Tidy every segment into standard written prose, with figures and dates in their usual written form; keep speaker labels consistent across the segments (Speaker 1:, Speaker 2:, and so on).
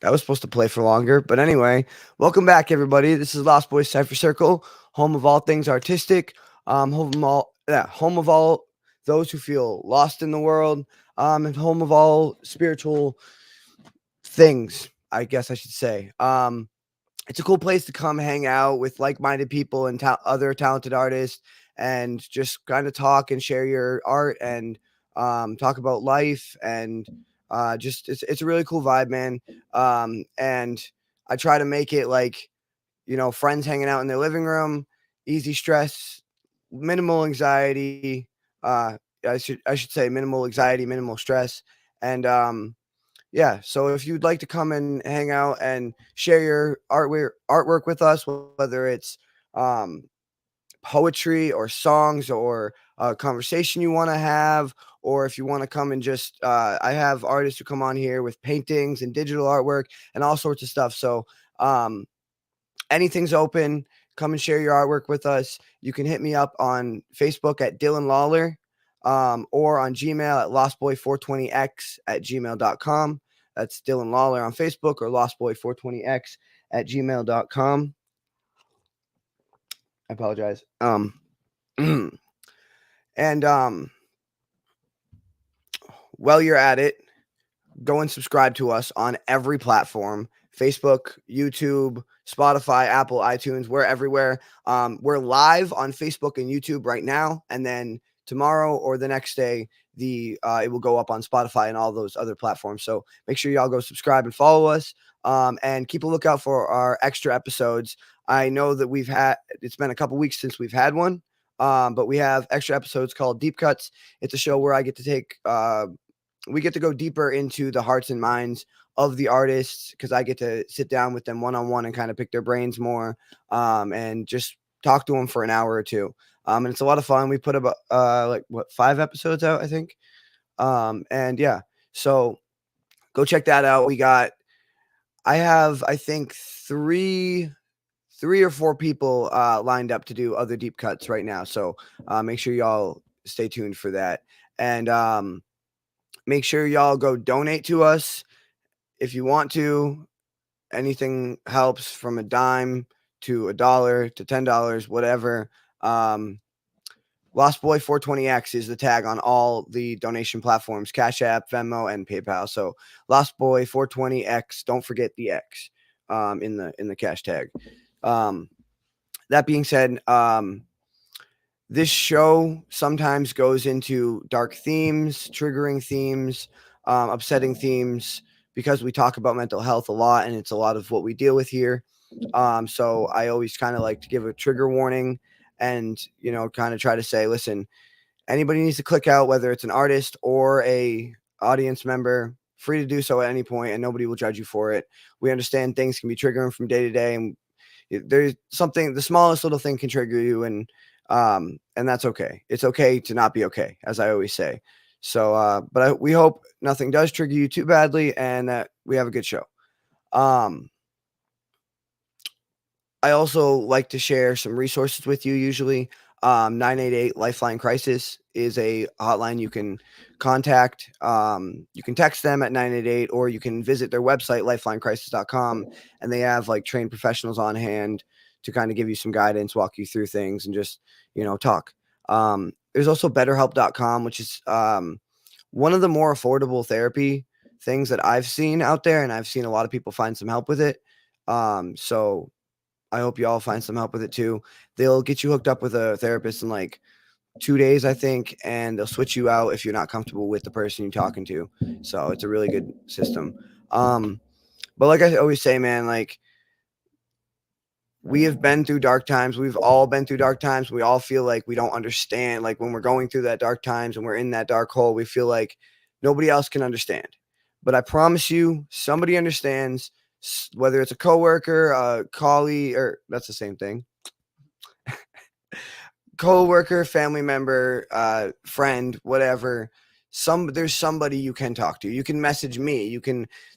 Speaker 1: That was supposed to play for longer. But anyway, welcome back, everybody. This is Lostboys Cypher Circle, home of all things artistic, home of all those who feel lost in the world, and home of all spiritual things, I guess I should say. It's a cool place to come hang out with like-minded people and other talented artists and just kind of talk and share your art and talk about life and just it's a really cool vibe, man. And I try to make it like, friends hanging out in their living room, easy stress, minimal anxiety. I should say minimal anxiety, minimal stress, and yeah. So if you'd like to come and hang out and share your artwork with us, whether it's um, poetry or songs or a conversation you want to have, or if you want to come and just, I have artists who come on here with paintings and digital artwork and all sorts of stuff. So um, anything's open. Come and share your artwork with us. You can hit me up on Facebook at Dylan Lawler, or on Gmail at lostboy420x@gmail.com. That's Dylan Lawler on Facebook or lostboy420x@gmail.com. I apologize. And while you're at it, go and subscribe to us on every platform: Facebook, YouTube, Spotify, Apple, iTunes. We're everywhere. We're live on Facebook and YouTube right now, and then tomorrow or the next day, it will go up on Spotify and all those other platforms. So make sure y'all go subscribe and follow us, and keep a lookout for our extra episodes. I know that it's been a couple weeks since we've had one, but we have extra episodes called Deep Cuts. It's a show where I get to we get to go deeper into the hearts and minds of the artists, because I get to sit down with them one-on-one and kind of pick their brains more, and just talk to them for an hour or two. And it's a lot of fun. We put about 5 episodes out, I think. And yeah, so go check that out. I have, I think, three or four people lined up to do other deep cuts right now. So make sure y'all stay tuned for that. And make sure y'all go donate to us if you want to. Anything helps, from a dime to $1 to $10, whatever. Lost Boy 420X is the tag on all the donation platforms: Cash App, Venmo, and PayPal. So Lost Boy 420X. Don't forget the X in the cash tag. That being said, this show sometimes goes into dark themes, triggering themes, upsetting themes, because we talk about mental health a lot, and it's a lot of what we deal with here. So I always kind of like to give a trigger warning and, kind of try to say, listen, anybody needs to click out, whether it's an artist or a audience member, free to do so at any point, and nobody will judge you for it. We understand things can be triggering from day to day, and there's something, the smallest little thing can trigger you, and that's okay. It's okay to not be okay, as I always say. So, but we hope nothing does trigger you too badly, and that we have a good show. I also like to share some resources with you. Usually, 988 Lifeline Crisis is a hotline you can contact. You can text them at 988, or you can visit their website, lifelinecrisis.com, and they have like trained professionals on hand to kind of give you some guidance, walk you through things, and just, talk. There's also betterhelp.com, which is one of the more affordable therapy things that I've seen out there, and I've seen a lot of people find some help with it. So I hope you all find some help with it too. They'll get you hooked up with a therapist in like 2 days, I think, and they'll switch you out if you're not comfortable with the person you're talking to. So it's a really good system. But like I always say, man, like, we have been through dark times. We've all been through dark times. We all feel like we don't understand. Like, when we're going through that dark times and we're in that dark hole, we feel like nobody else can understand. But I promise you, somebody understands, whether it's a coworker, a colleague, or that's the same thing. Coworker, family member, friend, whatever. There's somebody you can talk to. You can message me.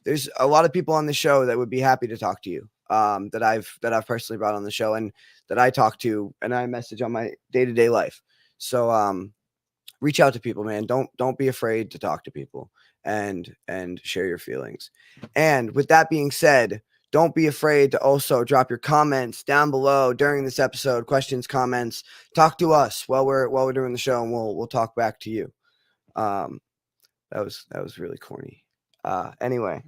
Speaker 1: There's a lot of people on the show that would be happy to talk to you. That I've personally brought on the show, and that I talk to and I message on my day-to-day life. So reach out to people, man. Don't be afraid to talk to people and share your feelings. And with that being said, don't be afraid to also drop your comments down below during this episode, questions, comments. Talk to us while we're doing the show, and we'll talk back to you. That was really corny. Anyway,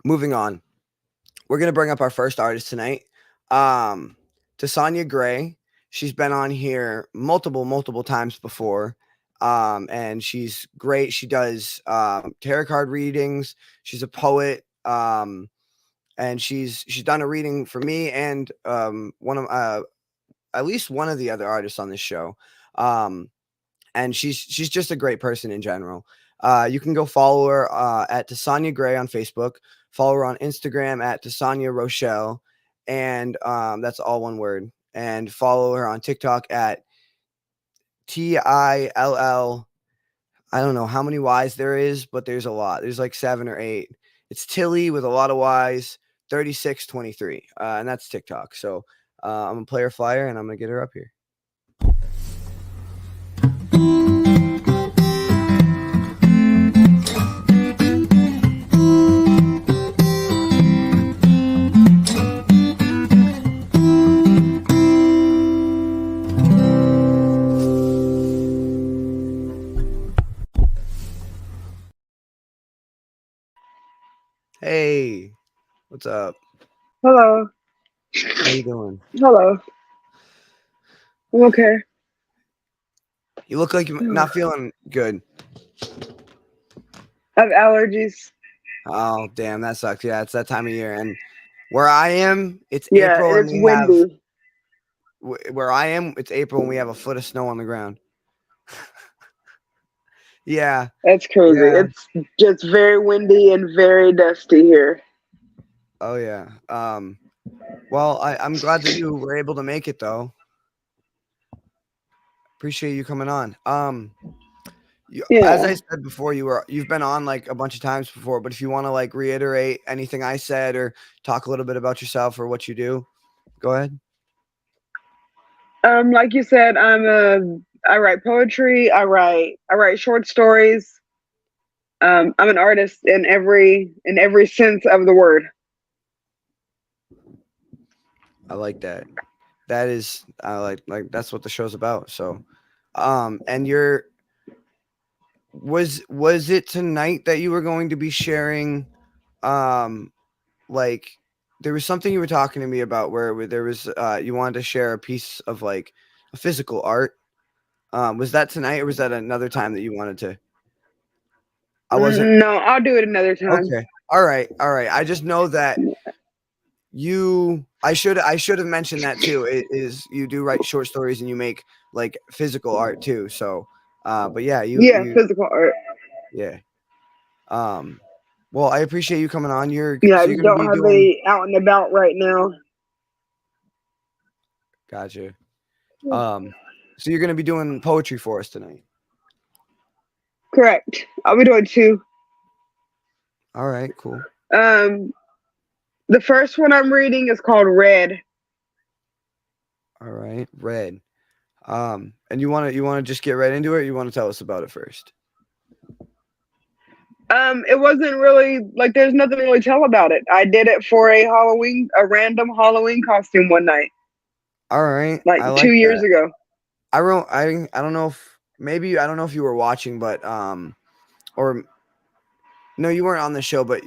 Speaker 1: moving on. We're gonna bring up our first artist tonight. Tasanya Gray. She's been on here multiple times before. And she's great. She does tarot card readings. She's a poet. And she's done a reading for me and one of at least one of the other artists on this show. And she's just a great person in general. You can go follow her at Tasanya Gray on Facebook. Follow her on Instagram at Tasanya Rochelle, and that's all one word. And follow her on TikTok at TILL. I don't know how many Y's there is, but there's a lot. There's like 7 or 8. It's Tilly with a lot of Y's, 3623, and that's TikTok. So I'm gonna play her flyer, and I'm gonna get her up here. Hey, what's up?
Speaker 2: Hello.
Speaker 1: How you doing?
Speaker 2: Hello. I'm okay.
Speaker 1: You look like you're not feeling good.
Speaker 2: I have allergies.
Speaker 1: Oh, damn, that sucks. Yeah, it's that time of year. And where I am, it's
Speaker 2: Yeah,
Speaker 1: April,
Speaker 2: and
Speaker 1: and
Speaker 2: it's
Speaker 1: we have
Speaker 2: windy.
Speaker 1: where I am, it's April, and we have a foot of snow on the ground. Yeah,
Speaker 2: That's crazy.
Speaker 1: yeah.
Speaker 2: It's just very windy and very dusty here.
Speaker 1: Oh, yeah. Well, I'm glad that you were able to make it, though. Appreciate you coming on. As I
Speaker 2: Yeah.
Speaker 1: said before, you've been on like a bunch of times before, but if you want to like reiterate anything I said or talk a little bit about yourself or what you do, go ahead.
Speaker 2: Like you said, I write poetry. I write short stories. I'm an artist in every sense of the word.
Speaker 1: I like that. That is, I like that's what the show's about. So, and was it tonight that you were going to be sharing, um, like there was something you were talking to me about where there was you wanted to share a piece of like a physical art. Was that tonight or was that another time that you wanted to? I wasn't.
Speaker 2: No, I'll do it another time.
Speaker 1: Okay. All right. All right. I just know that I should have mentioned that too. It is you do write short stories and you make like physical art too. So but yeah,
Speaker 2: Yeah,
Speaker 1: you
Speaker 2: physical art.
Speaker 1: yeah. Um well, I appreciate you coming on.
Speaker 2: Yeah, I
Speaker 1: You're
Speaker 2: just
Speaker 1: gonna
Speaker 2: don't
Speaker 1: be
Speaker 2: have
Speaker 1: doing
Speaker 2: any out and about right now.
Speaker 1: gotcha. So you're gonna be doing poetry for us tonight.
Speaker 2: Correct. I'll be doing 2.
Speaker 1: All right, cool.
Speaker 2: Um, the first one I'm reading is called Red.
Speaker 1: All right, red. And you wanna just get right into it, or you wanna tell us about it first?
Speaker 2: It wasn't really like there's nothing to really tell about it. I did it for a random Halloween costume one night,
Speaker 1: All right,
Speaker 2: like
Speaker 1: I
Speaker 2: two
Speaker 1: like
Speaker 2: years
Speaker 1: that.
Speaker 2: ago.
Speaker 1: I don't know if maybe I don't know if you were watching, but or no, you weren't on the show, but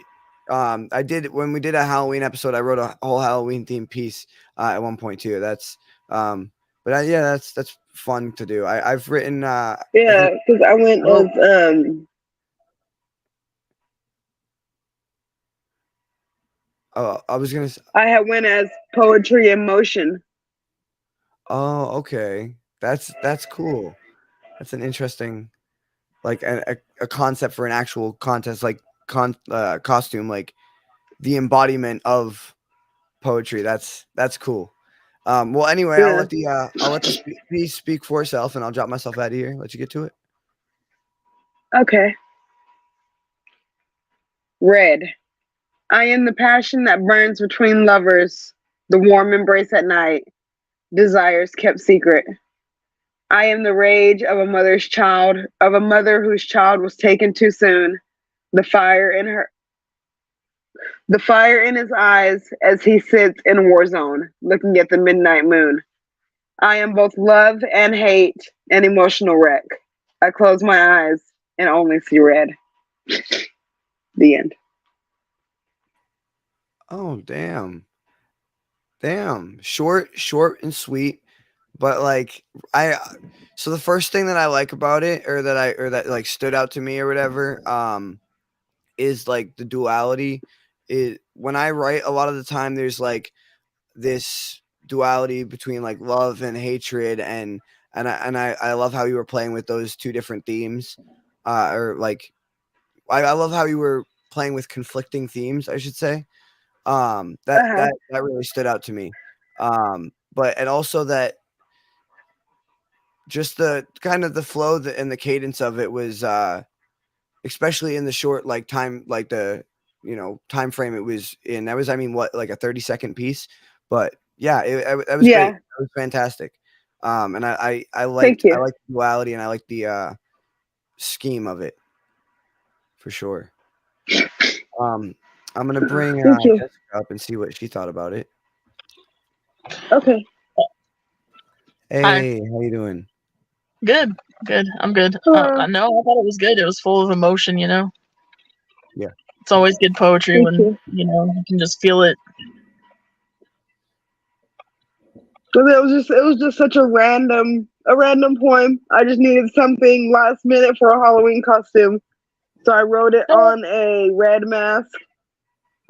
Speaker 1: I did when we did a Halloween episode. I wrote a whole Halloween themed piece at one point too. That's yeah, that's fun to do. I've written I
Speaker 2: Yeah,
Speaker 1: think
Speaker 2: because I went
Speaker 1: I wrote I was gonna
Speaker 2: I had went as poetry in motion.
Speaker 1: oh okay, that's cool. That's an interesting like a concept for an actual contest like costume like the embodiment of poetry. That's cool. Well, anyway,
Speaker 2: Yeah.
Speaker 1: I'll let the piece speak for itself, and I'll drop myself out of here. Let you get to it.
Speaker 2: Okay. Red. I am the passion that burns between lovers, the warm embrace at night, desires kept secret. I am the rage of a mother's child, of a mother whose child was taken too soon. The fire in her, the fire in his eyes as he sits in war zone, looking at the midnight moon. I am both love and hate, an emotional wreck. I close my eyes and only see red. The end.
Speaker 1: Oh, damn. Damn. Short and sweet. But like I so the first thing that I like about it or that like stood out to me or whatever, is like the duality. It when I write a lot of the time there's like this duality between like love and hatred and I love how you were playing with those two different themes. Or like I love how you were playing with conflicting themes, I should say.
Speaker 2: Uh
Speaker 1: That
Speaker 2: huh.
Speaker 1: that really stood out to me. But and also that just the kind of the flow and the cadence of it was especially in the short like time like the time frame it was in. That was, I mean, what, like a 30-second piece, but yeah, that was great.
Speaker 2: Yeah.
Speaker 1: That was fantastic. And I
Speaker 2: Thank
Speaker 1: I
Speaker 2: you.
Speaker 1: liked the duality and I like the scheme of it for sure. um I'm gonna bring
Speaker 2: Thank you.
Speaker 1: Jessica up and see what she thought about it.
Speaker 2: Okay.
Speaker 3: Hi.
Speaker 1: Hey, how you doing?
Speaker 3: Good. Good. I'm good.
Speaker 2: Hello.
Speaker 3: I know. I thought it was good. It was full of emotion.
Speaker 1: Yeah.
Speaker 3: It's always good poetry
Speaker 2: Thank
Speaker 3: when
Speaker 2: you.
Speaker 3: you can just feel it.
Speaker 2: But it was just such a random poem. I just needed something last minute for a Halloween costume. So I wrote it on a red mask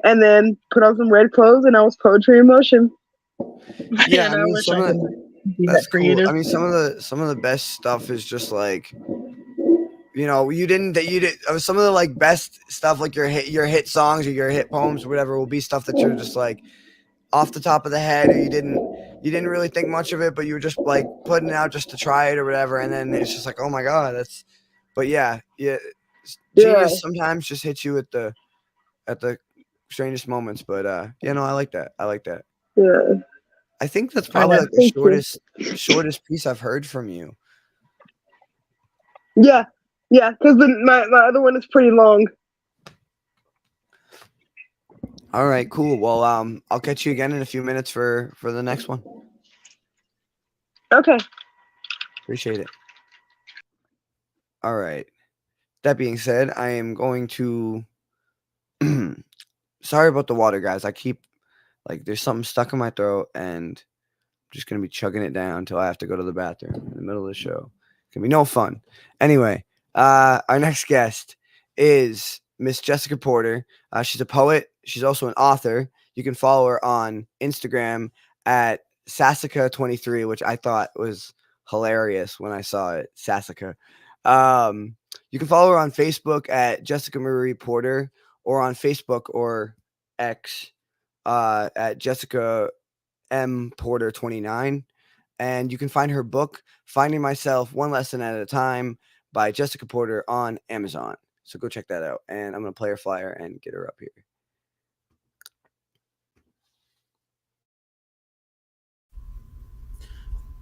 Speaker 2: and then put on some red clothes and I was poetry in motion.
Speaker 1: Yeah, I
Speaker 3: I
Speaker 1: mean
Speaker 3: wish
Speaker 1: some
Speaker 3: I
Speaker 1: of
Speaker 3: could
Speaker 1: the
Speaker 3: do that
Speaker 1: that's
Speaker 3: for you
Speaker 1: cool.
Speaker 3: too.
Speaker 1: I mean some of the best stuff is just like, you didn't that you did some of the like best stuff like your hit songs or your hit poems or whatever will be stuff that you're just like off the top of the head, or you didn't really think much of it, but you were just like putting it out just to try it or whatever, and then it's just like, oh my god, that's. But yeah, yeah,
Speaker 2: Yeah,
Speaker 1: genius sometimes just hits you at the strangest moments. But yeah, no, I like that. I like that.
Speaker 2: yeah,
Speaker 1: I think that's
Speaker 3: I
Speaker 1: probably
Speaker 3: know.
Speaker 1: like the
Speaker 2: thank you.
Speaker 1: shortest piece I've heard from you.
Speaker 2: Yeah, yeah, because my other one is pretty long.
Speaker 1: All right, cool. Well, I'll catch you again in a few minutes for the next one.
Speaker 2: Okay.
Speaker 1: Appreciate it. All right. That being said, I am going to. Sorry about the water, guys. I keep like there's something stuck in my throat, and I'm just gonna be chugging it down until I have to go to the bathroom in the middle of the show. It's gonna be no fun. Anyway, our next guest is Miss Jessica Porter. She's a poet. She's also an author. You can follow her on Instagram at Sassica23, which I thought was hilarious when I saw it. Sassica. You can follow her on Facebook at Jessica Marie Porter, or on Facebook or X at Jessica M Porter 29. And you can find her book, Finding Myself One Lesson at a Time, by Jessica Porter, on Amazon. So go check that out. And I'm going to play her flyer and get her up here.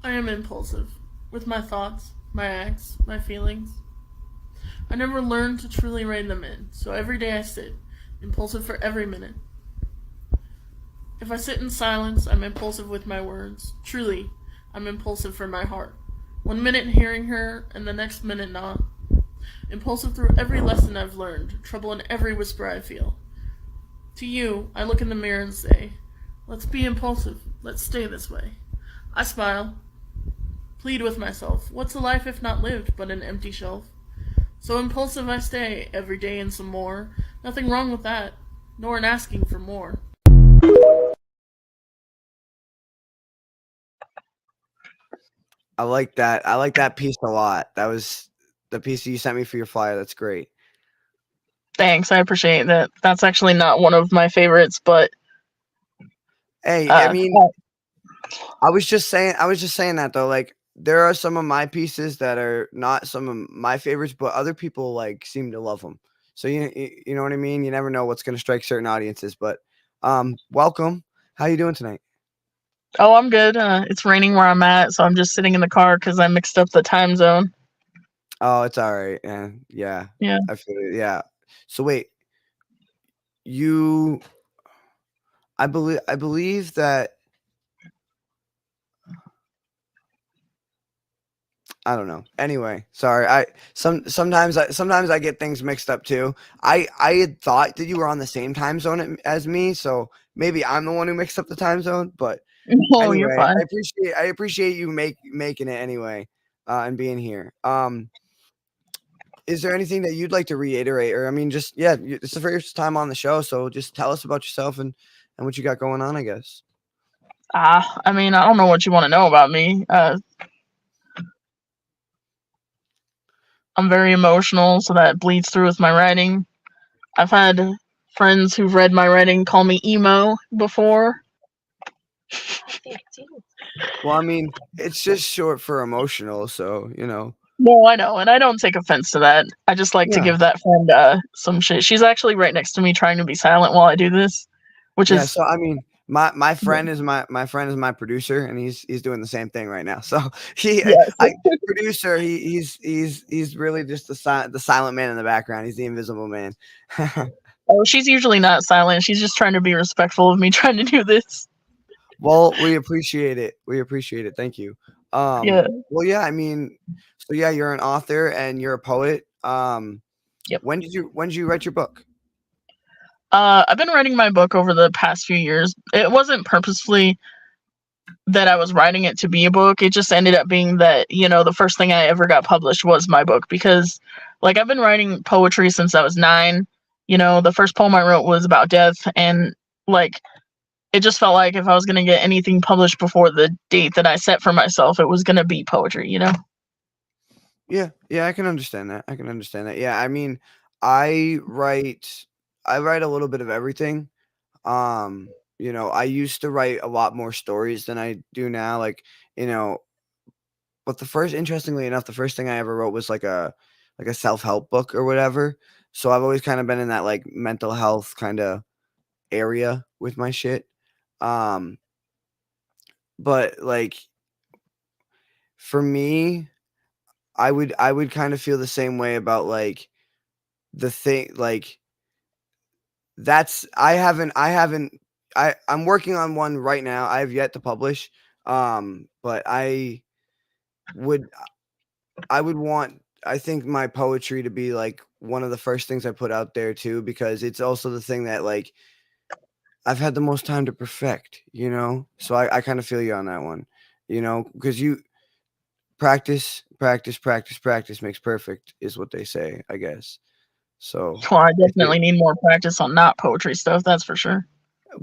Speaker 4: I am impulsive, with my thoughts, my acts, my feelings. I never learned to truly rein them in, so every day I sit, impulsive for every minute. If I sit in silence, I'm impulsive with my words. Truly, I'm impulsive for my heart. 1 minute hearing her, and the next minute not. Impulsive through every lesson I've learned, trouble in every whisper I feel. To you, I look in the mirror and say, let's be impulsive, let's stay this way. I smile, plead with myself, what's a life if not lived but an empty shelf? So impulsive I stay, every day and some more. Nothing wrong with that, nor in asking for more.
Speaker 1: I like that. I like that piece a lot. That was the piece that you sent me for your flyer. That's great.
Speaker 3: Thanks. I appreciate that. That's actually not one of my favorites, but
Speaker 1: Hey, I
Speaker 3: uh,
Speaker 1: mean, I was just saying that though. Like there are some of my pieces that are not some of my favorites, but other people like seem to love them. So you know what I mean? You never know what's going to strike certain audiences, but welcome. How you doing tonight?
Speaker 3: Oh, I'm good. It's raining where I'm at, so I'm just sitting in the car because I mixed up the time zone.
Speaker 1: Oh, it's all right. Yeah,
Speaker 3: Yeah.
Speaker 1: I feel it. Yeah. So wait, you, I believe that I don't know. Anyway, sorry. Sometimes I get things mixed up too. I had thought that you were on the same time zone as me, so maybe I'm the one who mixed up the time zone. But
Speaker 3: Oh, you're
Speaker 1: anyway,
Speaker 3: fine.
Speaker 1: I appreciate you making it anyway, and being here. Is there anything that you'd like to reiterate, or I mean, just yeah, it's the first time on the show, so just tell us about yourself and what you got going on, I guess.
Speaker 3: I mean, I don't know what you want to know about me. I'm very emotional, so that bleeds through with my writing. I've had friends who've read my writing call me emo before.
Speaker 1: Well, I mean, it's just short for emotional, so you know.
Speaker 3: No, I know, and I don't take offense to that. I just like to
Speaker 1: Yeah.
Speaker 3: give that friend some shit. She's actually right next to me, trying to be silent while I do this, which
Speaker 1: Yeah,
Speaker 3: is
Speaker 1: so I mean, my friend is my producer, and he's doing the same thing right now. So
Speaker 3: yes.
Speaker 1: producer, he's really just the silent man in the background. He's the invisible man.
Speaker 3: Oh, she's usually not silent. She's just trying to be respectful of me trying to do this.
Speaker 1: Well, we appreciate it. We appreciate it. Thank you.
Speaker 3: Yeah.
Speaker 1: Well, yeah, I mean, so yeah, you're an author and you're a poet.
Speaker 3: Yep.
Speaker 1: When did you write your book?
Speaker 3: I've been writing my book over the past few years. It wasn't purposefully that I was writing it to be a book. It just ended up being that, the first thing I ever got published was my book because, like, I've been writing poetry since I was 9. The first poem I wrote was about death, and, like, it just felt like if I was going to get anything published before the date that I set for myself, it was going to be poetry.
Speaker 1: Yeah, I can understand that. I can understand that. Yeah, I mean, I write I write a little bit of everything. I used to write a lot more stories than I do now. Like, you know, but interestingly enough, the first thing I ever wrote was like a self-help book or whatever. So I've always kind of been in that like mental health kind of area with my shit. Um, but like for me, I would kind of feel the same way about like the thing like that's I'm working on one right now. I have yet to publish. But would I would want I think my poetry to be like one of the first things I put out there too, because it's also the thing that like I've had the most time to perfect. So I kind of feel you on that one, because you practice, practice, practice, practice makes perfect is what they say, I guess. So
Speaker 3: Well, I
Speaker 1: if you
Speaker 3: definitely need more practice on not poetry stuff, that's for sure.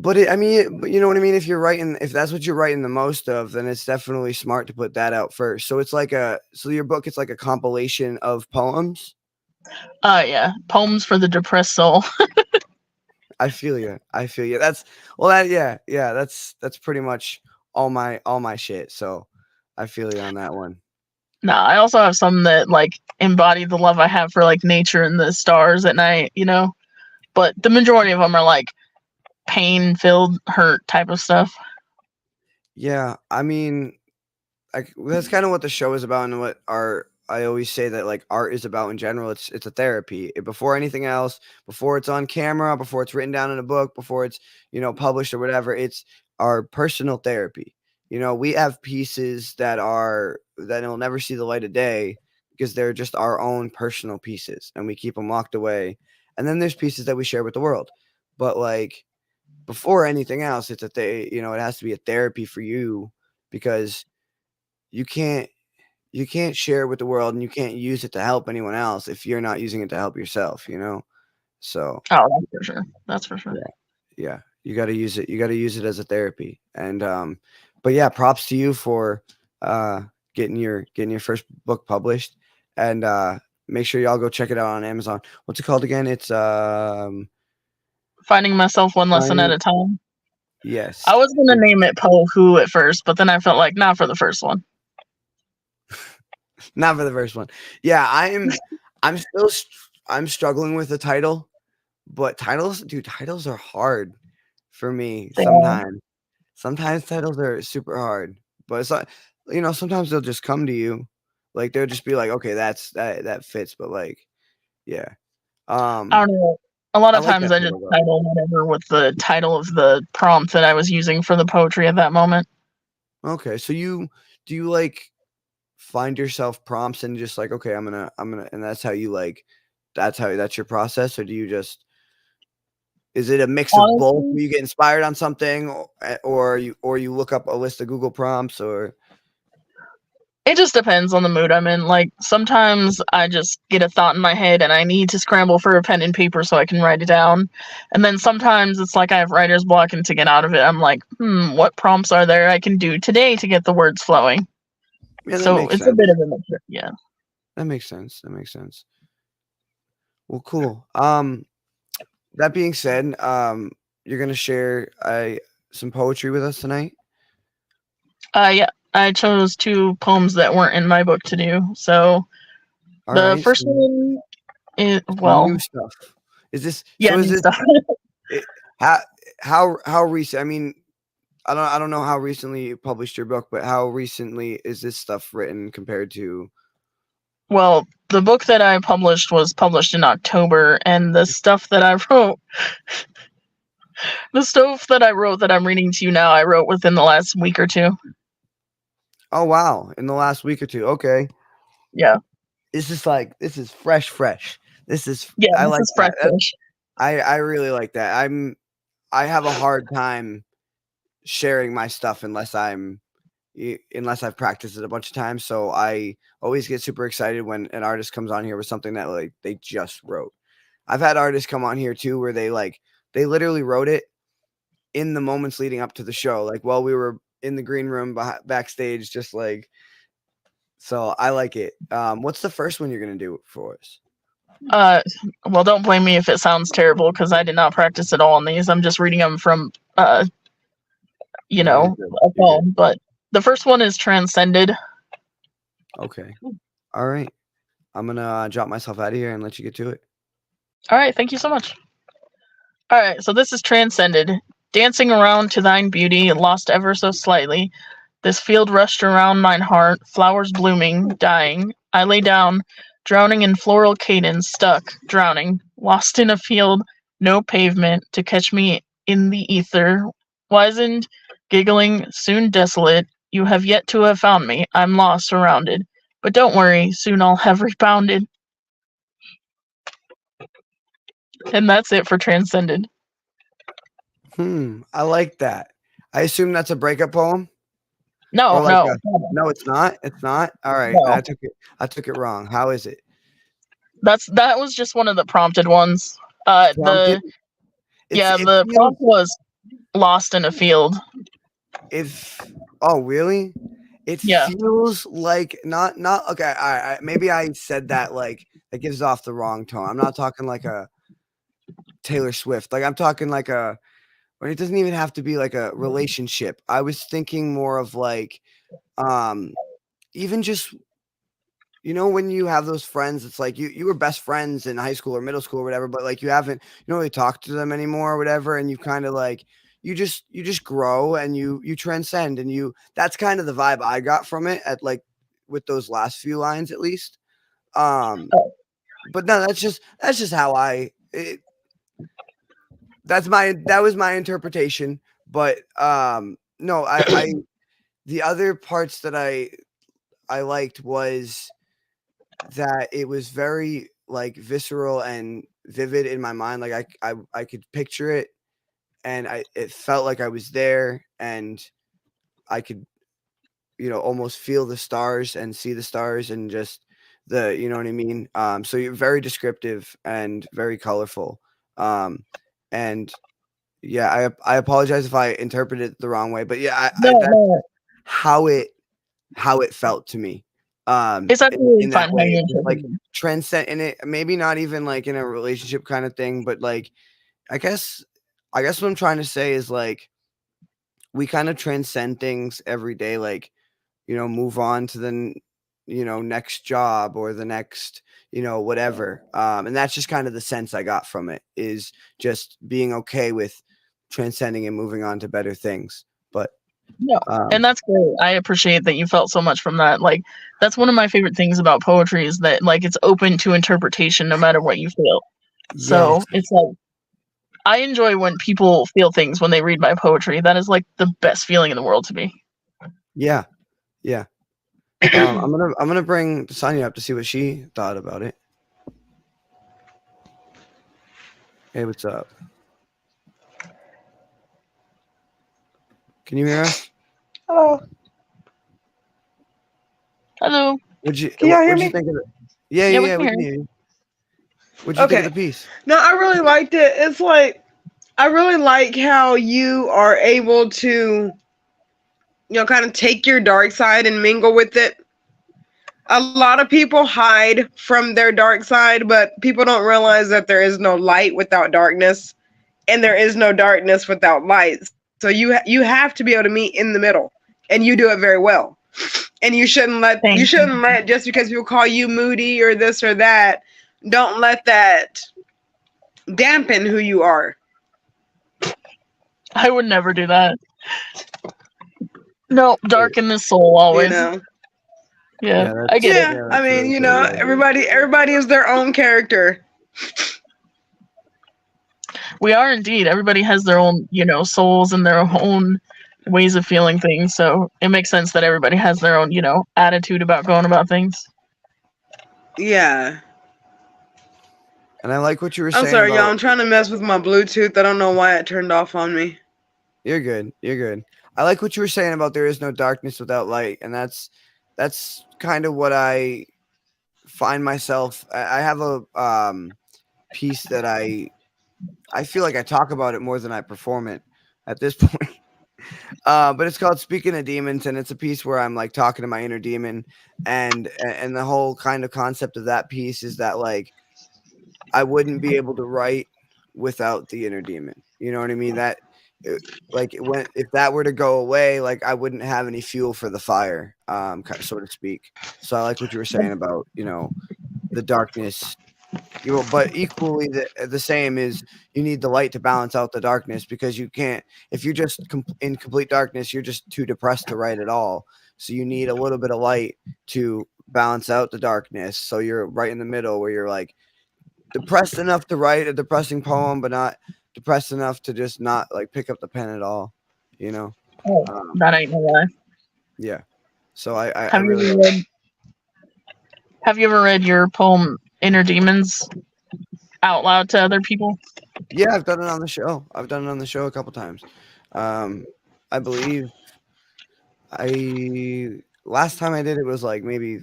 Speaker 1: I mean, but you know what I mean? If that's what you're writing the most of, then it's definitely smart to put that out first. So so your book, it's like a compilation of poems.
Speaker 3: Yeah, poems for the depressed soul.
Speaker 1: I feel you. I feel you. Yeah. That's pretty much all my shit. So I feel you on that one.
Speaker 3: Nah, I also have some that, like, embody the love I have for, like, nature and the stars at night. But the majority of them are, like, pain-filled, hurt type of stuff.
Speaker 1: Yeah, I mean, that's kind of what the show is about, and what I always say that like art is about in general. It's a therapy. Before anything else, before it's on camera, before it's written down in a book, before it's published or whatever, it's our personal therapy. We have pieces that'll never see the light of day because they're just our own personal pieces, and we keep them locked away. And then there's pieces that we share with the world. But like before anything else, it has to be a therapy for you, because you can't you can't share it with the world, and you can't use it to help anyone else if you're not using it to help yourself. So
Speaker 3: Oh, that's for sure. That's for sure.
Speaker 1: yeah, you got to use it as a therapy. And but yeah, props to you for getting your first book published. And make sure y'all go check it out on Amazon. What's it called again? It's
Speaker 3: Finding myself one lesson at
Speaker 1: finding
Speaker 3: a time.
Speaker 1: yes.
Speaker 3: I was gonna name it Poe Who at first, but then I felt like not for the first one.
Speaker 1: Not for the first one. Yeah, I'm struggling with the title, but titles are hard for me
Speaker 3: They are.
Speaker 1: sometimes. Sometimes titles are super hard, but it's not, sometimes they'll just come to you. Like they'll just be like, okay, that fits, but like, yeah.
Speaker 3: I don't know. A lot
Speaker 1: I
Speaker 3: of
Speaker 1: like
Speaker 3: times
Speaker 1: that
Speaker 3: I just
Speaker 1: title though.
Speaker 3: title whatever with the title of the prompt that I was using for the poetry at that moment.
Speaker 1: Okay, so do you like find yourself prompts and just like, okay, I'm gonna, and that's how you like, that's your process, or do you just, is it a mix of both?
Speaker 3: Honestly,
Speaker 1: Where you get inspired on something, or you look up a list of Google prompts, or
Speaker 3: it just depends on the mood I'm in. Like sometimes I just get a thought in my head and I need to scramble for a pen and paper so I can write it down. And then sometimes it's like I have writer's block, and to get out of it, I'm like, what prompts are there I can do today to get the words flowing?
Speaker 1: yeah, that
Speaker 3: So
Speaker 1: makes
Speaker 3: it's a
Speaker 1: sense.
Speaker 3: bit of a mixture. Yeah.
Speaker 1: That makes sense. That makes sense. Well, cool. That being said, you're gonna share some poetry with us tonight.
Speaker 3: Yeah. I chose two poems that weren't in my book to do. So
Speaker 1: All
Speaker 3: the
Speaker 1: right,
Speaker 3: first one is,
Speaker 1: some new
Speaker 3: well,
Speaker 1: stuff. Is this
Speaker 3: yeah,
Speaker 1: so? Is
Speaker 3: new
Speaker 1: this
Speaker 3: stuff.
Speaker 1: it, how recent? I mean, I don't know how recently you published your book, but how recently is this stuff written compared to?
Speaker 3: Well, the book that I published was published in October, and the stuff that I wrote, the stuff that I wrote that I'm reading to you now, I wrote within the last week or two.
Speaker 1: Oh wow, in the last week or two. Okay,
Speaker 3: Yeah.
Speaker 1: this is fresh. This is
Speaker 3: Yeah,
Speaker 1: I
Speaker 3: this
Speaker 1: like
Speaker 3: is fresh
Speaker 1: that.
Speaker 3: fish.
Speaker 1: I really like that. I have a hard time sharing my stuff unless I've practiced it a bunch of times. So I always get super excited when an artist comes on here with something that like they just wrote. I've had artists come on here too where they literally wrote it in the moments leading up to the show, like while we were in the green room backstage, just like, so I like it. What's the first one you're gonna do for us?
Speaker 3: Uh, well, don't blame me if it sounds terrible because I did not practice at all on these. I'm just reading them from,
Speaker 1: No, you're good.
Speaker 3: a
Speaker 1: You're good.
Speaker 3: phone. But the first one is Transcended.
Speaker 1: Okay. All right. I'm gonna drop myself out of here and let you get to it.
Speaker 3: All right, thank you so much. All right, so this is Transcended. Dancing around to thine beauty, lost ever so slightly. This field rushed around mine heart, flowers blooming, dying. I lay down, drowning in floral cadence, stuck, drowning, lost in a field, no pavement to catch me in the ether. Wizened, giggling, soon desolate. You have yet to have found me. I'm lost, surrounded. But don't worry, soon I'll have rebounded. And that's it for Transcended.
Speaker 1: I like that. I assume that's a breakup poem, or
Speaker 3: No,
Speaker 1: like
Speaker 3: no,
Speaker 1: a, no, it's not. It's not. All right,
Speaker 3: no.
Speaker 1: I took it wrong. How is it?
Speaker 3: That was just one of the prompted ones.
Speaker 1: Prompted. It
Speaker 3: The
Speaker 1: feels
Speaker 3: prompt was lost in a field.
Speaker 1: if oh really? It
Speaker 3: Yeah.
Speaker 1: feels like not okay. Maybe I said that like that gives off the wrong tone. I'm not talking like a Taylor Swift. Like I'm talking like a, or it doesn't even have to be like a relationship. I was thinking more of like even just, when you have those friends, it's like you were best friends in high school or middle school or whatever, but like you don't really talk to them anymore or whatever, and you kind of like you just grow and you transcend, and that's kind of the vibe I got from it at like with those last few lines at least. Um,
Speaker 3: Oh.
Speaker 1: but no, that's just how that was my interpretation. But no, I the other parts that I liked was that it was very like visceral and vivid in my mind. Like I could picture it, and it felt like I was there, and I could, almost feel the stars and see the stars, and just you know what I mean? So you're very descriptive and very colorful. And yeah, I apologize if I interpreted it the wrong way, but yeah,
Speaker 3: No,
Speaker 1: that's
Speaker 3: no.
Speaker 1: how it felt to me.
Speaker 3: It's absolutely
Speaker 1: In
Speaker 3: fine
Speaker 1: that
Speaker 3: how
Speaker 1: way,
Speaker 3: you
Speaker 1: just like
Speaker 3: interpret it.
Speaker 1: transcend in it, maybe not even like in a relationship kind of thing, but like I guess what I'm trying to say is like we kind of transcend things every day, like, move on to the next job or the next, whatever. And that's just kind of the sense I got from it, is just being okay with transcending and moving on to better things. But
Speaker 3: No, and that's great. I appreciate that you felt so much from that. Like, that's one of my favorite things about poetry is that, like, it's open to interpretation no matter what you feel. So
Speaker 1: yes,
Speaker 3: it's like, I enjoy when people feel things when they read my poetry. That is like the best feeling in the world to me.
Speaker 1: yeah, yeah. I'm gonna bring Sonia up to see what she thought about it. Hey, what's up? Can you hear us?
Speaker 2: Hello.
Speaker 3: Hello.
Speaker 2: Can y'all hear
Speaker 1: What'd you
Speaker 2: me?
Speaker 1: think of it? Yeah,
Speaker 3: Yeah,
Speaker 1: yeah,
Speaker 3: we
Speaker 1: yeah.
Speaker 3: can
Speaker 1: We
Speaker 3: hear
Speaker 1: can
Speaker 3: you.
Speaker 1: hear you. What'd you think of the
Speaker 2: Okay.
Speaker 1: piece?
Speaker 2: No, I really liked it. It's like I really like how you are able to, kind of take your dark side and mingle with it. A lot of people hide from their dark side, but people don't realize that there is no light without darkness, and there is no darkness without light. So you have to be able to meet in the middle, and you do it very well. And you shouldn't
Speaker 3: Thank you.
Speaker 2: let just because people call you moody or this or that, don't let that dampen who you are.
Speaker 3: I would never do that. No,
Speaker 1: Wait,
Speaker 3: dark in the soul
Speaker 2: You
Speaker 3: always.
Speaker 2: know.
Speaker 3: Yeah,
Speaker 1: yeah,
Speaker 3: I get it.
Speaker 2: I
Speaker 1: that's
Speaker 2: mean,
Speaker 1: really cool. Yeah.
Speaker 2: everybody is their own character.
Speaker 3: We are indeed. Everybody has their own, souls and their own ways of feeling things. So it makes sense that everybody has their own, attitude about going about things.
Speaker 2: Yeah.
Speaker 1: And I like what you were
Speaker 2: I'm
Speaker 1: saying
Speaker 2: sorry, y'all.
Speaker 1: about.
Speaker 2: I'm trying to mess with my Bluetooth. I don't know why it turned off on me.
Speaker 1: You're good. You're good. I like what you were saying about there is no darkness without light, and that's kind of what I find myself. I have a piece that I feel like I talk about it more than I perform it at this point. But it's called Speaking of Demons, and it's a piece where I'm like talking to my inner demon, and the whole kind of concept of that piece is that like I wouldn't be able to write without the inner demon. You know what I mean? That like when if that were to go away, like I wouldn't have any fuel for the fire, kind of so to speak. So I like what you were saying about the darkness. But equally the same is you need the light to balance out the darkness because you can't if you're just in complete darkness, you're just too depressed to write at all. So you need a little bit of light to balance out the darkness. So you're right in the middle where you're like depressed enough to write a depressing poem, but not depressed enough to just not like pick up the pen at all. You know?
Speaker 3: Oh,
Speaker 1: Um,
Speaker 3: that ain't no lie.
Speaker 1: yeah. So I
Speaker 3: Have you
Speaker 1: really
Speaker 3: ever
Speaker 1: love.
Speaker 3: read Have you ever read your poem Inner Demons out loud to other people?
Speaker 1: Yeah, I've done it on the show. I've done it on the show a couple times. I believe I last time I did it was like maybe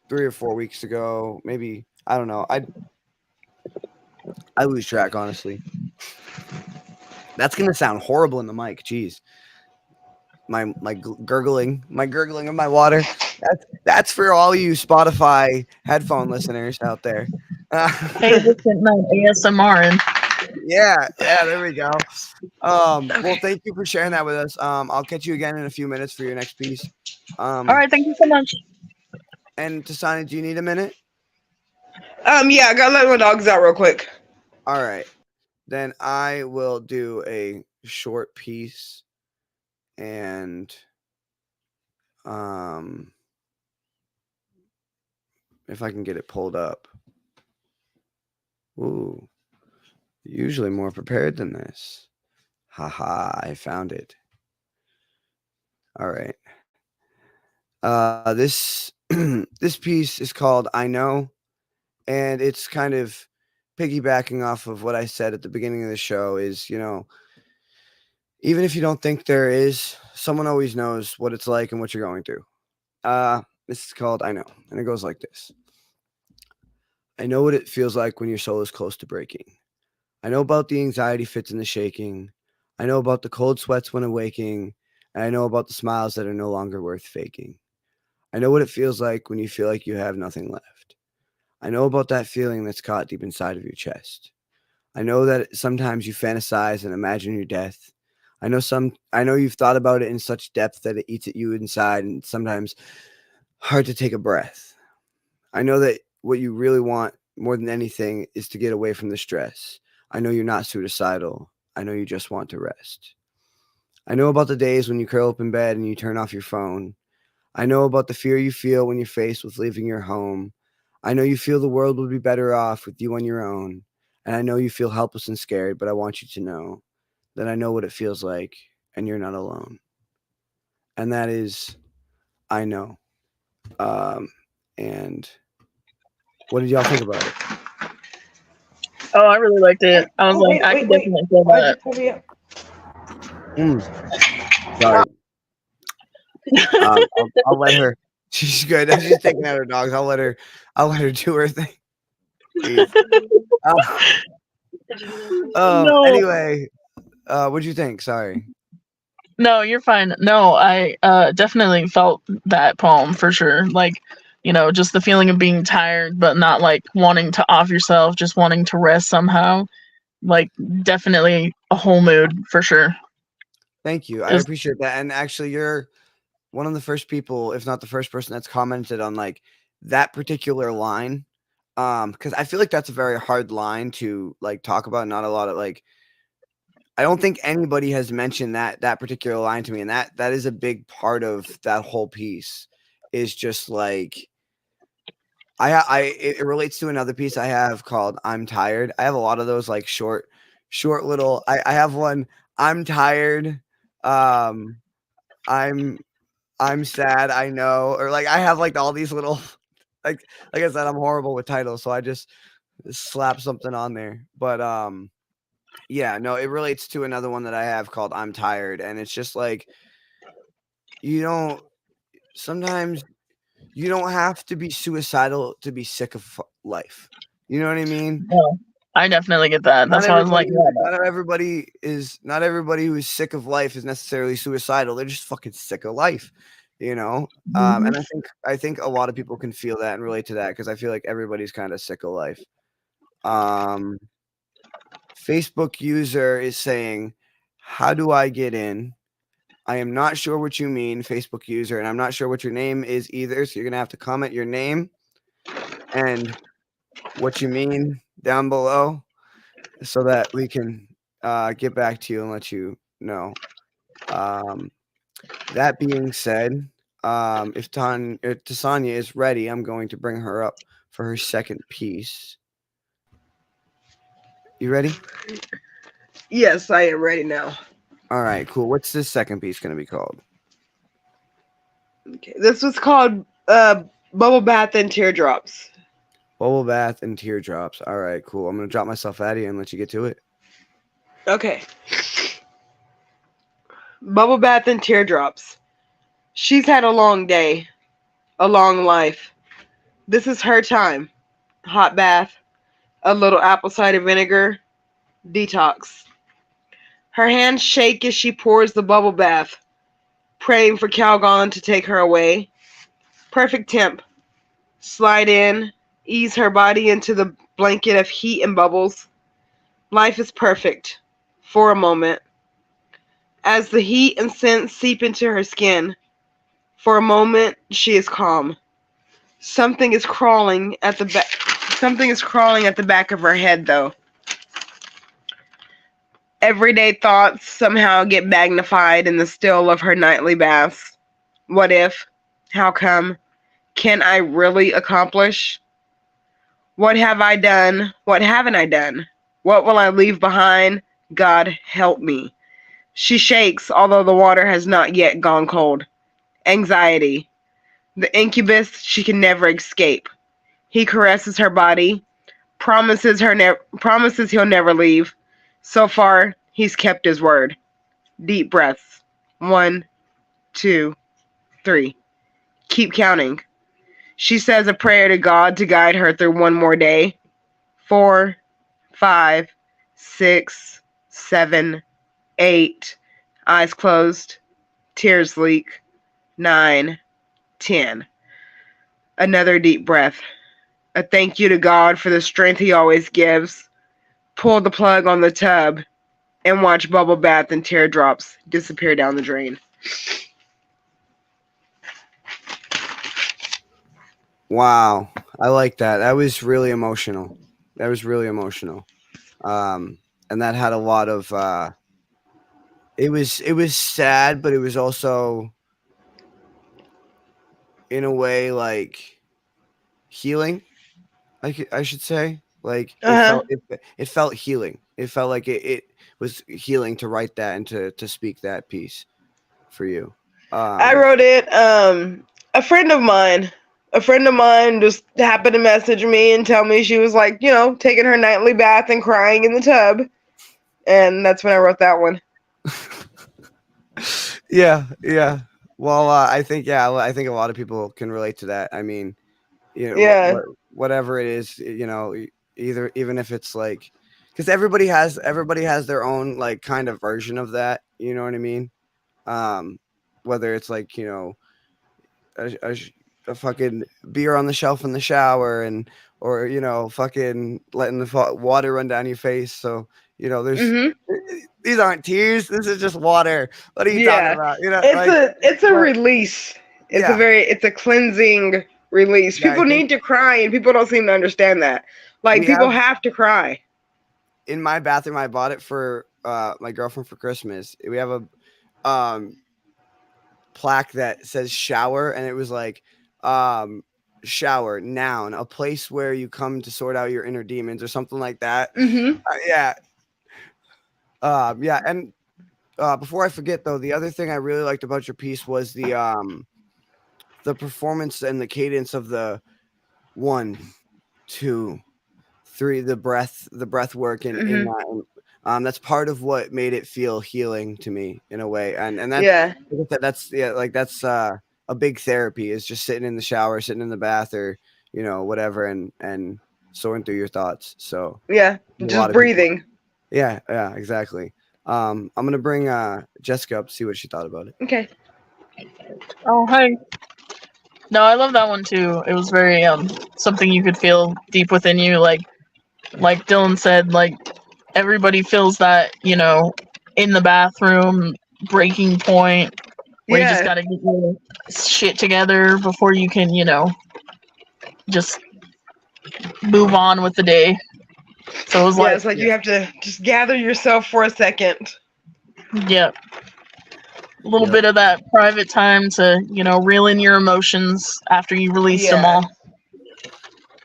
Speaker 1: 3 or 4 weeks ago. Maybe I don't know. I lose track honestly. That's gonna sound horrible in the mic. Jeez. My gurgling of my water. That's for all you Spotify headphone listeners out there.
Speaker 3: Hey, this is my ASMR and
Speaker 1: Yeah, there we go. Well, thank you for sharing that with us. I'll catch you again in a few minutes for your next piece.
Speaker 3: all right, thank you so much.
Speaker 1: And Tasani, do you need a minute?
Speaker 2: Yeah, I gotta let my dogs out real quick.
Speaker 1: All right, then I will do a short piece, and if I can get it pulled up. Ooh, usually more prepared than this. Haha, I found it. All right. This this piece is called "I Know," and it's kind of piggybacking off of what I said at the beginning of the show. Is even if you don't think there is, someone always knows what it's like and what you're going through. This is called "I Know," and it goes like this: I know what it feels like when your soul is close to breaking. I know about the anxiety fits and the shaking. I know about the cold sweats when awaking, and I know about the smiles that are no longer worth faking. I know what it feels like when you feel like you have nothing left. I know about that feeling that's caught deep inside of your chest. I know that sometimes you fantasize and imagine your death. I know you've thought about it in such depth that it eats at you inside and sometimes hard to take a breath. I know that what you really want more than anything is to get away from the stress. I know you're not suicidal. I know you just want to rest. I know about the days when you curl up in bed and you turn off your phone. I know about the fear you feel when you're faced with leaving your home. I know you feel the world would be better off with you on your own. And I know you feel helpless and scared, but I want you to know that I know what it feels like and you're not alone. And that is, I know. And what did y'all think about it?
Speaker 3: Oh, I really liked it. I was like, I could definitely feel
Speaker 2: Why'd you
Speaker 3: that.
Speaker 2: pull me up?
Speaker 1: Sorry. I'll let her. She's good. She's taking out her dogs. I'll let her do her thing. Jeez.
Speaker 3: No.
Speaker 1: Anyway, what'd you think? Sorry.
Speaker 3: No, you're fine. No, I definitely felt that poem for sure. Like, just the feeling of being tired, but not like wanting to off yourself, just wanting to rest somehow. Like, definitely a whole mood for sure.
Speaker 1: Thank you. I appreciate that. And actually, you're one of the first people, if not the first person, that's commented on like that particular line. Because I feel like that's a very hard line to like talk about. Not a lot of like, I don't think anybody has mentioned that particular line to me, and that is a big part of that whole piece. Is just like it relates to another piece I have called "I'm Tired." I have a lot of those like short little. I have one. I'm tired. I'm sad. I know, or like I have like all these little like I said, I'm horrible with titles, so I just slap something on there. But yeah, no, it relates to another one that I have called "I'm Tired," and it's just like sometimes you don't have to be suicidal to be sick of life. You know what I mean?
Speaker 3: No, I definitely get that. That's why I was like,
Speaker 1: not everybody who is sick of life is necessarily suicidal. They're just fucking sick of life, And I think a lot of people can feel that and relate to that because I feel like everybody's kind of sick of life. Facebook user is saying, "How do I get in? I am not sure what you mean, Facebook user, and I'm not sure what your name is either. So you're gonna have to comment your name and what you mean down below so that we can get back to you and let you know." That being said, if Tasanya is ready, I'm going to bring her up for her second piece. You ready?
Speaker 2: Yes, I am ready now.
Speaker 1: All right, cool. What's this second piece going to be called?
Speaker 2: Okay, this was called Bubble Bath and Teardrops.
Speaker 1: Bubble Bath and Teardrops. All right, cool. I'm going to drop myself out of here and let you get to it.
Speaker 2: Okay. Bubble Bath and Teardrops. She's had a long day, a long life. This is her time. Hot bath, a little apple cider vinegar, detox. Her hands shake as she pours the bubble bath, praying for Calgon to take her away. Perfect temp. Slide in, ease her body into the blanket of heat and bubbles. Life is perfect. For a moment. As the heat and scent seep into her skin, for a moment she is calm. Something is crawling at the back. Something is crawling at the back of her head, though. Everyday thoughts somehow get magnified in the still of her nightly baths. What if? How come? Can I really accomplish? What have I done? What haven't I done? What will I leave behind? God help me. She shakes, although the water has not yet gone cold. Anxiety. The incubus she can never escape. He caresses her body, promises he'll never leave. So far, he's kept his word. Deep breaths. 1, 2, 3. Keep counting. She says a prayer to God to guide her through one more day. 4, 5, 6, 7, 8. Eyes closed. Tears leak. 9, 10. Another deep breath. A thank you to God for the strength he always gives. Pull the plug on the tub and watch bubble bath and teardrops disappear down the drain.
Speaker 1: Wow. I like that. That was really emotional. And that had a lot of It was sad, but it was also in a way like healing. I should say like
Speaker 5: Uh-huh.
Speaker 1: it felt healing. It felt like it was healing to write that and to speak that piece for you.
Speaker 5: I wrote it. A friend of mine, just happened to message me and tell me she was like, taking her nightly bath and crying in the tub, and that's when I wrote that one.
Speaker 1: Yeah, yeah. Well, I think I think a lot of people can relate to that. I mean,
Speaker 5: Yeah.
Speaker 1: whatever it is, either even if it's like, because everybody has their own like kind of version of that. You know what I mean? Whether it's like a fucking beer on the shelf in the shower and or fucking letting the water run down your face. So there's
Speaker 5: Mhm.
Speaker 1: these aren't tears. This is just water. What are you talking
Speaker 5: Yeah.
Speaker 1: about?
Speaker 5: It's a
Speaker 1: but-
Speaker 5: release.
Speaker 1: Yeah.
Speaker 5: It's a cleansing release.
Speaker 1: Yeah, I
Speaker 5: People
Speaker 1: think
Speaker 5: need to cry, and people don't seem to understand that. Like,
Speaker 1: we
Speaker 5: people
Speaker 1: have
Speaker 5: have to cry.
Speaker 1: in my bathroom. I bought it for my girlfriend for Christmas. We have a plaque that says shower, and it was like shower noun, a place where you come to sort out your inner demons or something like that.
Speaker 5: Mhm.
Speaker 1: Yeah. Yeah, and before I forget though, the other thing I really liked about your piece was the performance and the cadence of the 1, 2, 3, the breath work in
Speaker 5: Mhm.
Speaker 1: that. That's part of what made it feel healing to me in a way, and that's
Speaker 5: Yeah.
Speaker 1: like I said, that's a big therapy is just sitting in the shower, sitting in the bath, or whatever, and sorting through your thoughts. So
Speaker 5: Yeah.
Speaker 1: a lot
Speaker 5: Just
Speaker 1: of people,
Speaker 5: breathing.
Speaker 1: yeah, exactly. I'm gonna bring Jessica up to see what she thought about it.
Speaker 5: Okay.
Speaker 3: Oh, hi. No, I love that one too. It was very something you could feel deep within you, like Dylan said, like everybody feels that, in the bathroom breaking point where you just
Speaker 5: Yeah.
Speaker 3: got to get your shit together before you can, just move on with the day. So it was
Speaker 5: Yeah.
Speaker 3: like,
Speaker 5: It's like you have to just gather yourself for a second.
Speaker 3: yeah, a little
Speaker 1: Yep.
Speaker 3: bit of that private time to, reel in your emotions after you released them
Speaker 5: Yeah.
Speaker 3: all.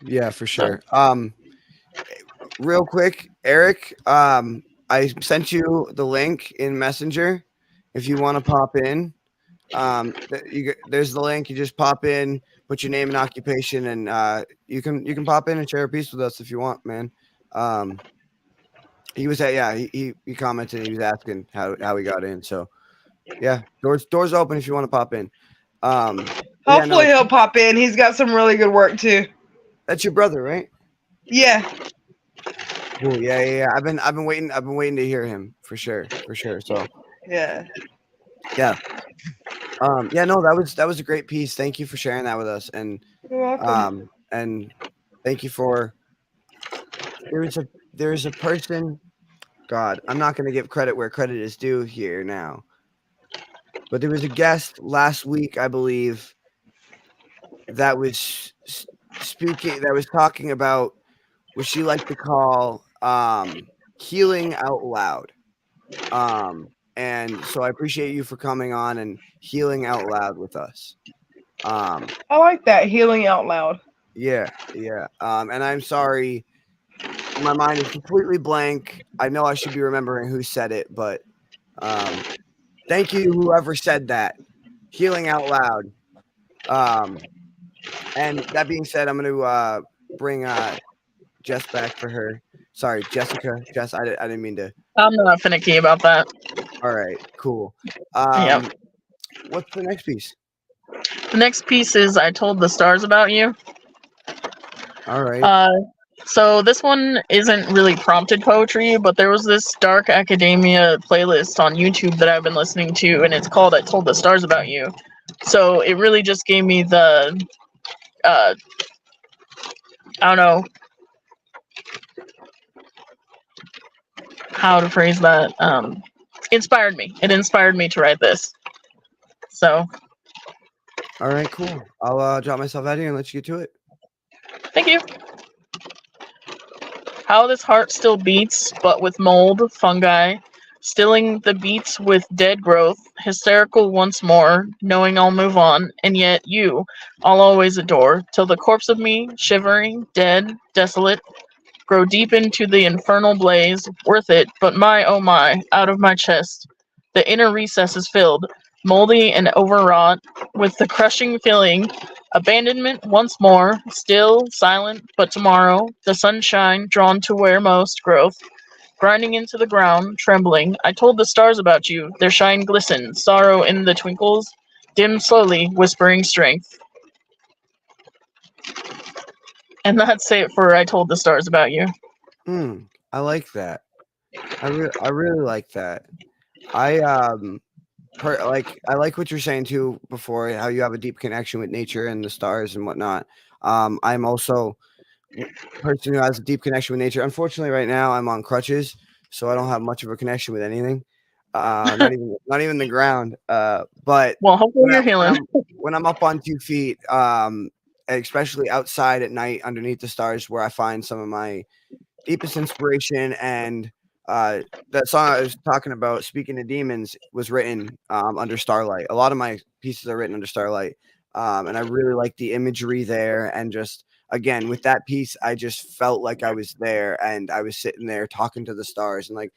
Speaker 1: Yeah, for sure. Real quick, Eric, I sent you the link in Messenger. If you want to pop in, there's the link. You just pop in, put your name and occupation, and you can pop in and share a piece with us if you want, man. He was at yeah, he commented. He was asking how he got in. So yeah, doors open if you want to pop in. Yeah, no,
Speaker 5: Hopefully he'll pop in. He's got some really good work too.
Speaker 1: that's your brother, right?
Speaker 5: Yeah.
Speaker 1: Cool. Yeah. I've been waiting to hear him for sure. So
Speaker 5: Yeah.
Speaker 1: yeah. Yeah, no, that was a great piece. Thank you for sharing that with us. And
Speaker 5: You're welcome.
Speaker 1: and thank you for there's a person, God, I'm not gonna give credit where credit is due here now. But there was a guest last week, I believe, that was speaking that was talking about what she liked to call healing out loud. And so I appreciate you for coming on and healing out loud with us.
Speaker 5: I like that, healing out loud.
Speaker 1: Yeah. And I'm sorry, my mind is completely blank. I know I should be remembering who said it, but thank you, whoever said that. Healing out loud. And that being said, I'm going to bring Jess back for her. Sorry, Jessica. Jess, I didn't mean to.
Speaker 3: I'm not finicky about that.
Speaker 1: All right, cool.
Speaker 3: Yep.
Speaker 1: What's the next piece?
Speaker 3: The next piece is I Told the Stars About You.
Speaker 1: All right.
Speaker 3: So this one isn't really prompted poetry, but there was this dark academia playlist on YouTube that I've been listening to, and it's called I Told the Stars About You. So it really just gave me the, I don't know how to phrase that. Inspired me. It inspired me to write this. So.
Speaker 1: All right, cool. I'll drop myself out here and let you get to it.
Speaker 3: Thank you. How this heart still beats, but with mold, fungi, stilling the beats with dead growth, hysterical once more, knowing I'll move on, and yet you, I'll always adore, till the corpse of me, shivering, dead, desolate, grow deep into the infernal blaze, worth it, but my, oh my, out of my chest, the inner recess is filled, moldy and overwrought, with the crushing feeling, abandonment once more, still, silent, but tomorrow, the sunshine drawn to where most growth, grinding into the ground, trembling. I told the stars about you, their shine glistened, sorrow in the twinkles, dim slowly, whispering strength. And that's it for I told the stars about you.
Speaker 1: I like that. I really like that. I I like what you're saying too before, how you have a deep connection with nature and the stars and whatnot. I'm also a person who has a deep connection with nature. Unfortunately, right now I'm on crutches, so I don't have much of a connection with anything. Not even the ground. But
Speaker 3: Well, hopefully you're healing.
Speaker 1: when I'm up on 2 feet, especially outside at night underneath the stars, where I find some of my deepest inspiration. And that song I was talking about, "Speaking to Demons," was written under starlight. A lot of my pieces are written under starlight, and I really like the imagery there. And just again with that piece, I just felt like I was there, and I was sitting there talking to the stars, and like,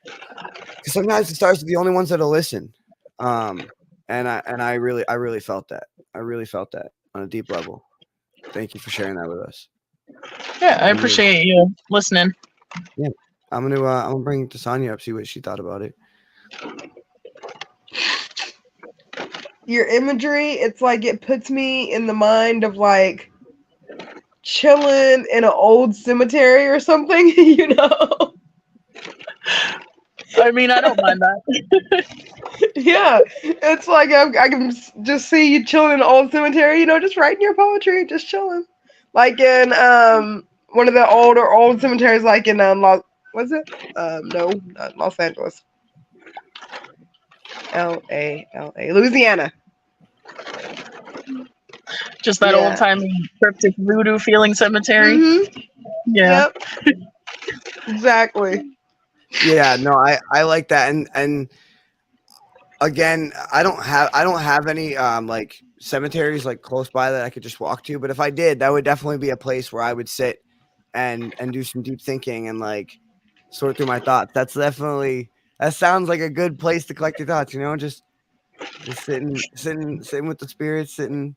Speaker 1: 'cause sometimes the stars are the only ones that'll listen. And I really felt that. I really felt that on a deep level. Thank you for sharing that with us.
Speaker 3: Yeah, I appreciate you listening.
Speaker 1: Yeah, I'm gonna bring Tasanya up, see what she thought about it.
Speaker 5: Your imagery, it's like it puts me in the mind of like chilling in an old cemetery or something, you know?
Speaker 3: I mean, I don't mind that.
Speaker 5: Yeah, it's like I can just see you chilling in an old cemetery, you know, just writing your poetry, just chilling. Like in one of the old cemeteries, like in was it? No, not Los Angeles. L.A., Louisiana.
Speaker 3: Just that old timey cryptic voodoo feeling cemetery.
Speaker 5: Mm-hmm.
Speaker 3: Yeah.
Speaker 5: Yep. Exactly.
Speaker 1: Yeah, no, I like that. And again, I don't have any like cemeteries like close by that I could just walk to. But if I did, that would definitely be a place where I would sit and do some deep thinking and like sort through my thoughts. That sounds like a good place to collect your thoughts, you know, just sitting with the spirits, sitting.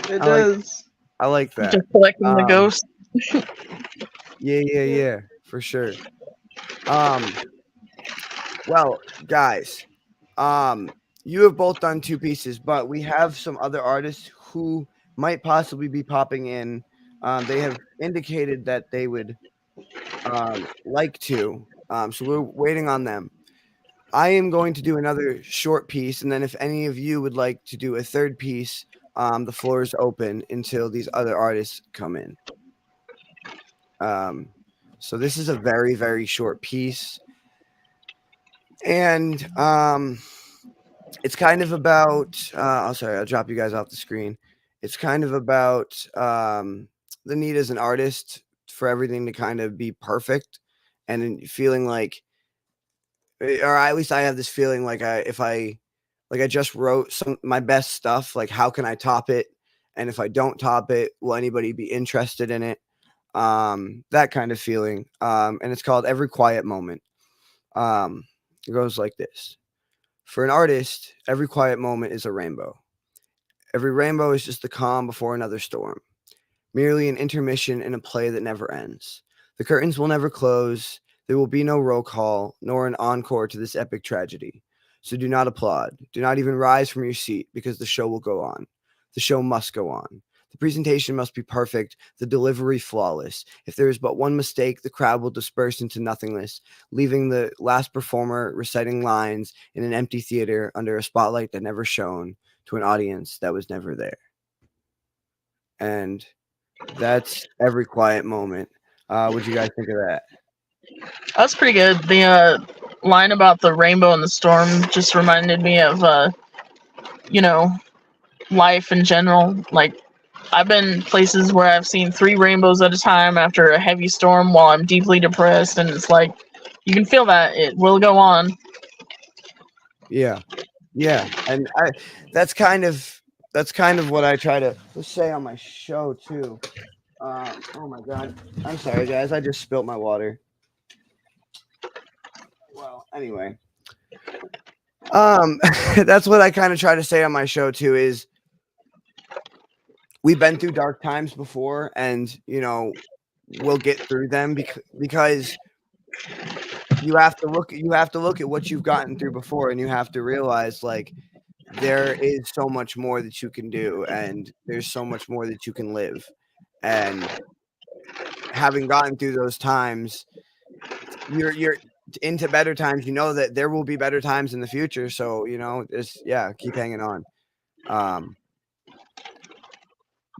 Speaker 5: It does.
Speaker 1: I like that.
Speaker 3: Just collecting the ghosts.
Speaker 1: Yeah, for sure. Well, guys, you have both done 2 pieces, but we have some other artists who might possibly be popping in. They have indicated that they would like to. So we're waiting on them. I am going to do another short piece, and then if any of you would like to do a third piece, the floor is open until these other artists come in. So this is a very, very short piece. And it's kind of about sorry, I'll drop you guys off the screen. It's kind of about the need as an artist for everything to kind of be perfect, and feeling like, or at least I have this feeling like I just wrote my best stuff, like how can I top it? And if I don't top it, will anybody be interested in it? That kind of feeling. And it's called Every Quiet Moment. It goes like this. For an artist, every quiet moment is a rainbow. Every rainbow is just the calm before another storm, merely an intermission in a play that never ends. The curtains will never close. There will be no roll call, nor an encore to this epic tragedy. So do not applaud. Do not even rise from your seat, because the show will go on. The show must go on. The presentation must be perfect, the delivery flawless. If there is but one mistake, the crowd will disperse into nothingness, leaving the last performer reciting lines in an empty theater under a spotlight that never shone to an audience that was never there. And that's Every Quiet Moment. What'd you guys think of that?
Speaker 3: That's pretty good. The line about the rainbow and the storm just reminded me of, life in general. Like, I've been places where I've seen 3 rainbows at a time after a heavy storm while I'm deeply depressed, and it's like, You can feel that it will go on.
Speaker 1: Yeah. Yeah. And that's kind of what I try to say on my show too. Oh my god. I'm sorry guys, I just spilt my water. Well, anyway. That's what I kind of try to say on my show too is we've been through dark times before, and we'll get through them because you have to look at what you've gotten through before, and you have to realize like there is so much more that you can do, and there's so much more that you can live. And having gotten through those times, you're into better times. You know that there will be better times in the future. So just keep hanging on.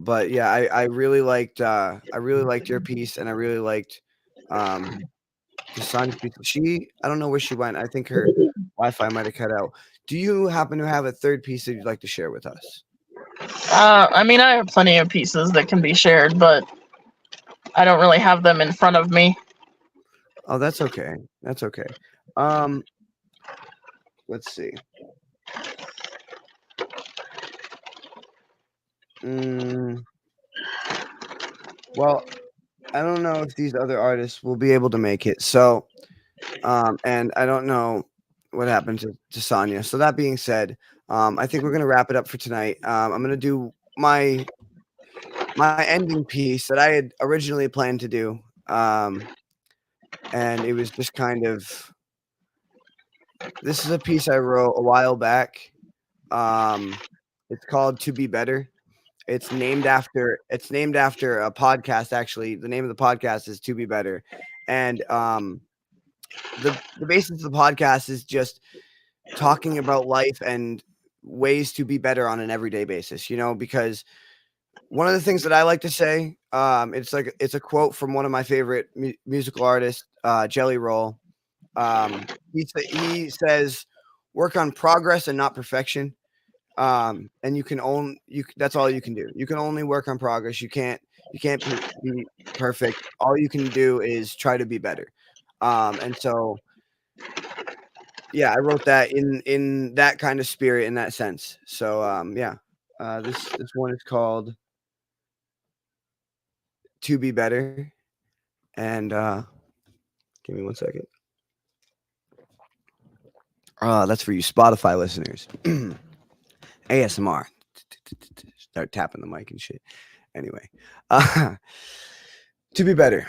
Speaker 1: But yeah, I really liked your piece, and I really liked the Sonya's piece. I don't know where she went. I think her Wi-Fi might have cut out. Do you happen to have a third piece that you'd like to share with us?
Speaker 3: I mean, I have plenty of pieces that can be shared, but I don't really have them in front of me.
Speaker 1: Oh, that's okay. That's okay. Let's see. Well, I don't know if these other artists will be able to make it. So, and I don't know what happened to Sonya. So that being said, I think we're gonna wrap it up for tonight. I'm gonna do my ending piece that I had originally planned to do, and it was just kind of. This is a piece I wrote a while back. It's called "To Be Better." It's named after a podcast. Actually, the name of the podcast is "To Be Better," and the basis of the podcast is just talking about life and ways to be better on an everyday basis. Because one of the things that I like to say, it's a quote from one of my favorite musical artists, Jelly Roll. He says, "Work on progress and not perfection." And that's all you can do. You can only work on progress. You can't be perfect. All you can do is try to be better. And so yeah, I wrote that in that kind of spirit, in that sense. So this one is called "To Be Better," and give me 1 second. That's for you Spotify listeners. ASMR. Start tapping the mic and shit. Anyway, to be better.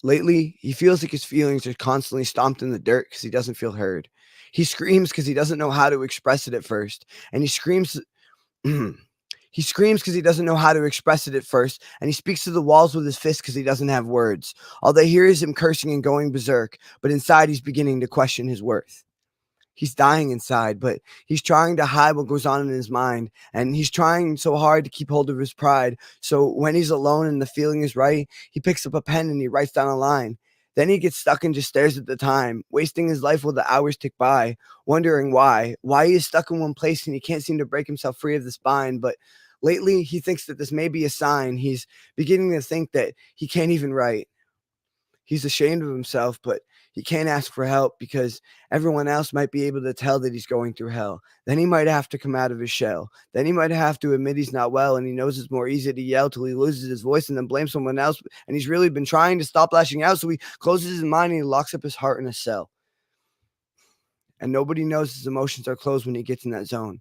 Speaker 1: Lately, he feels like his feelings are constantly stomped in the dirt because he doesn't feel heard. He screams because he doesn't know how to express it at first. And he screams. He screams because he doesn't know how to express it at first. And he speaks to the walls with his fists because he doesn't have words. All they hear is him cursing and going berserk. But inside, he's beginning to question his worth. He's dying inside, but he's trying to hide what goes on in his mind. And he's trying so hard to keep hold of his pride. So when he's alone and the feeling is right, he picks up a pen and he writes down a line. Then he gets stuck and just stares at the time, wasting his life while the hours tick by, wondering why he is stuck in one place and he can't seem to break himself free of the spine. But lately, he thinks that this may be a sign. He's beginning to think that he can't even write. He's ashamed of himself, but he can't ask for help because everyone else might be able to tell that he's going through hell. Then he might have to come out of his shell. Then he might have to admit he's not well, and he knows it's more easy to yell till he loses his voice and then blame someone else. And he's really been trying to stop lashing out, so he closes his mind and he locks up his heart in a cell. And nobody knows his emotions are closed when he gets in that zone.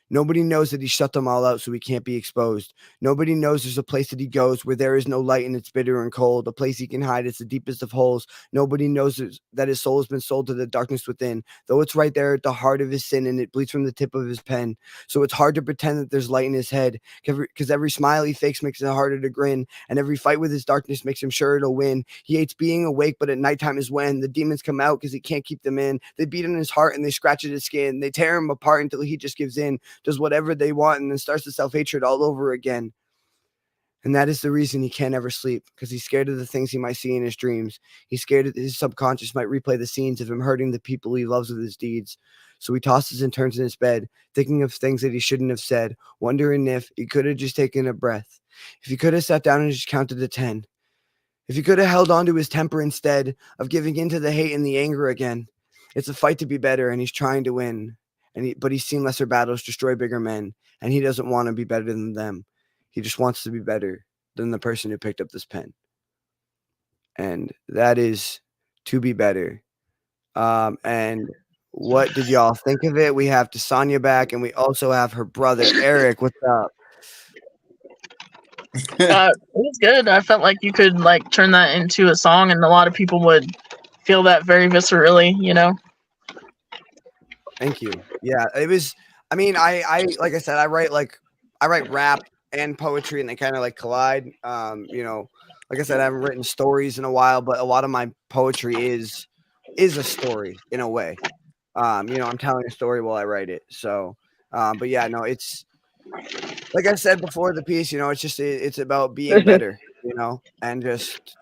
Speaker 1: Nobody knows that he shut them all out so he can't be exposed. Nobody knows there's a place that he goes where there is no light and it's bitter and cold, a place he can hide. It's the deepest of holes. Nobody knows that his soul has been sold to the darkness within, though it's right there at the heart of his sin and it bleeds from the tip of his pen. So it's hard to pretend that there's light in his head because every smile he fakes makes it harder to grin, and every fight with his darkness makes him sure it'll win. He hates being awake, but at nighttime is when the demons come out because he can't keep them in. They beat on his heart and they scratch at his skin. They tear him apart until he just gives in, does whatever they want, and then starts the self-hatred all over again. And that is the reason he can't ever sleep, because he's scared of the things he might see in his dreams. He's scared that his subconscious might replay the scenes of him hurting the people he loves with his deeds. So he tosses and turns in his bed, thinking of things that he shouldn't have said, wondering if he could have just taken a breath, if he could have sat down and just counted to 10. If he could have held on to his temper instead of giving in to the hate and the anger again. It's a fight to be better, and he's trying to win. But he's seen lesser battles destroy bigger men, and he doesn't want to be better than them. He just wants to be better than the person who picked up this pen. And that is to be better. And what did y'all think of it? We have Tasanya back, and we also have her brother Eric. What's up?
Speaker 3: It was good. I felt like you could like turn that into a song, and a lot of people would feel that very viscerally. You know.
Speaker 1: Thank you. Yeah, it was. I mean, I like I said, I write rap and poetry, and they kind of like collide. Like I said, I haven't written stories in a while, but a lot of my poetry is a story in a way. I'm telling a story while I write it. So, but yeah, no, it's like I said before the piece. It's about being better. And just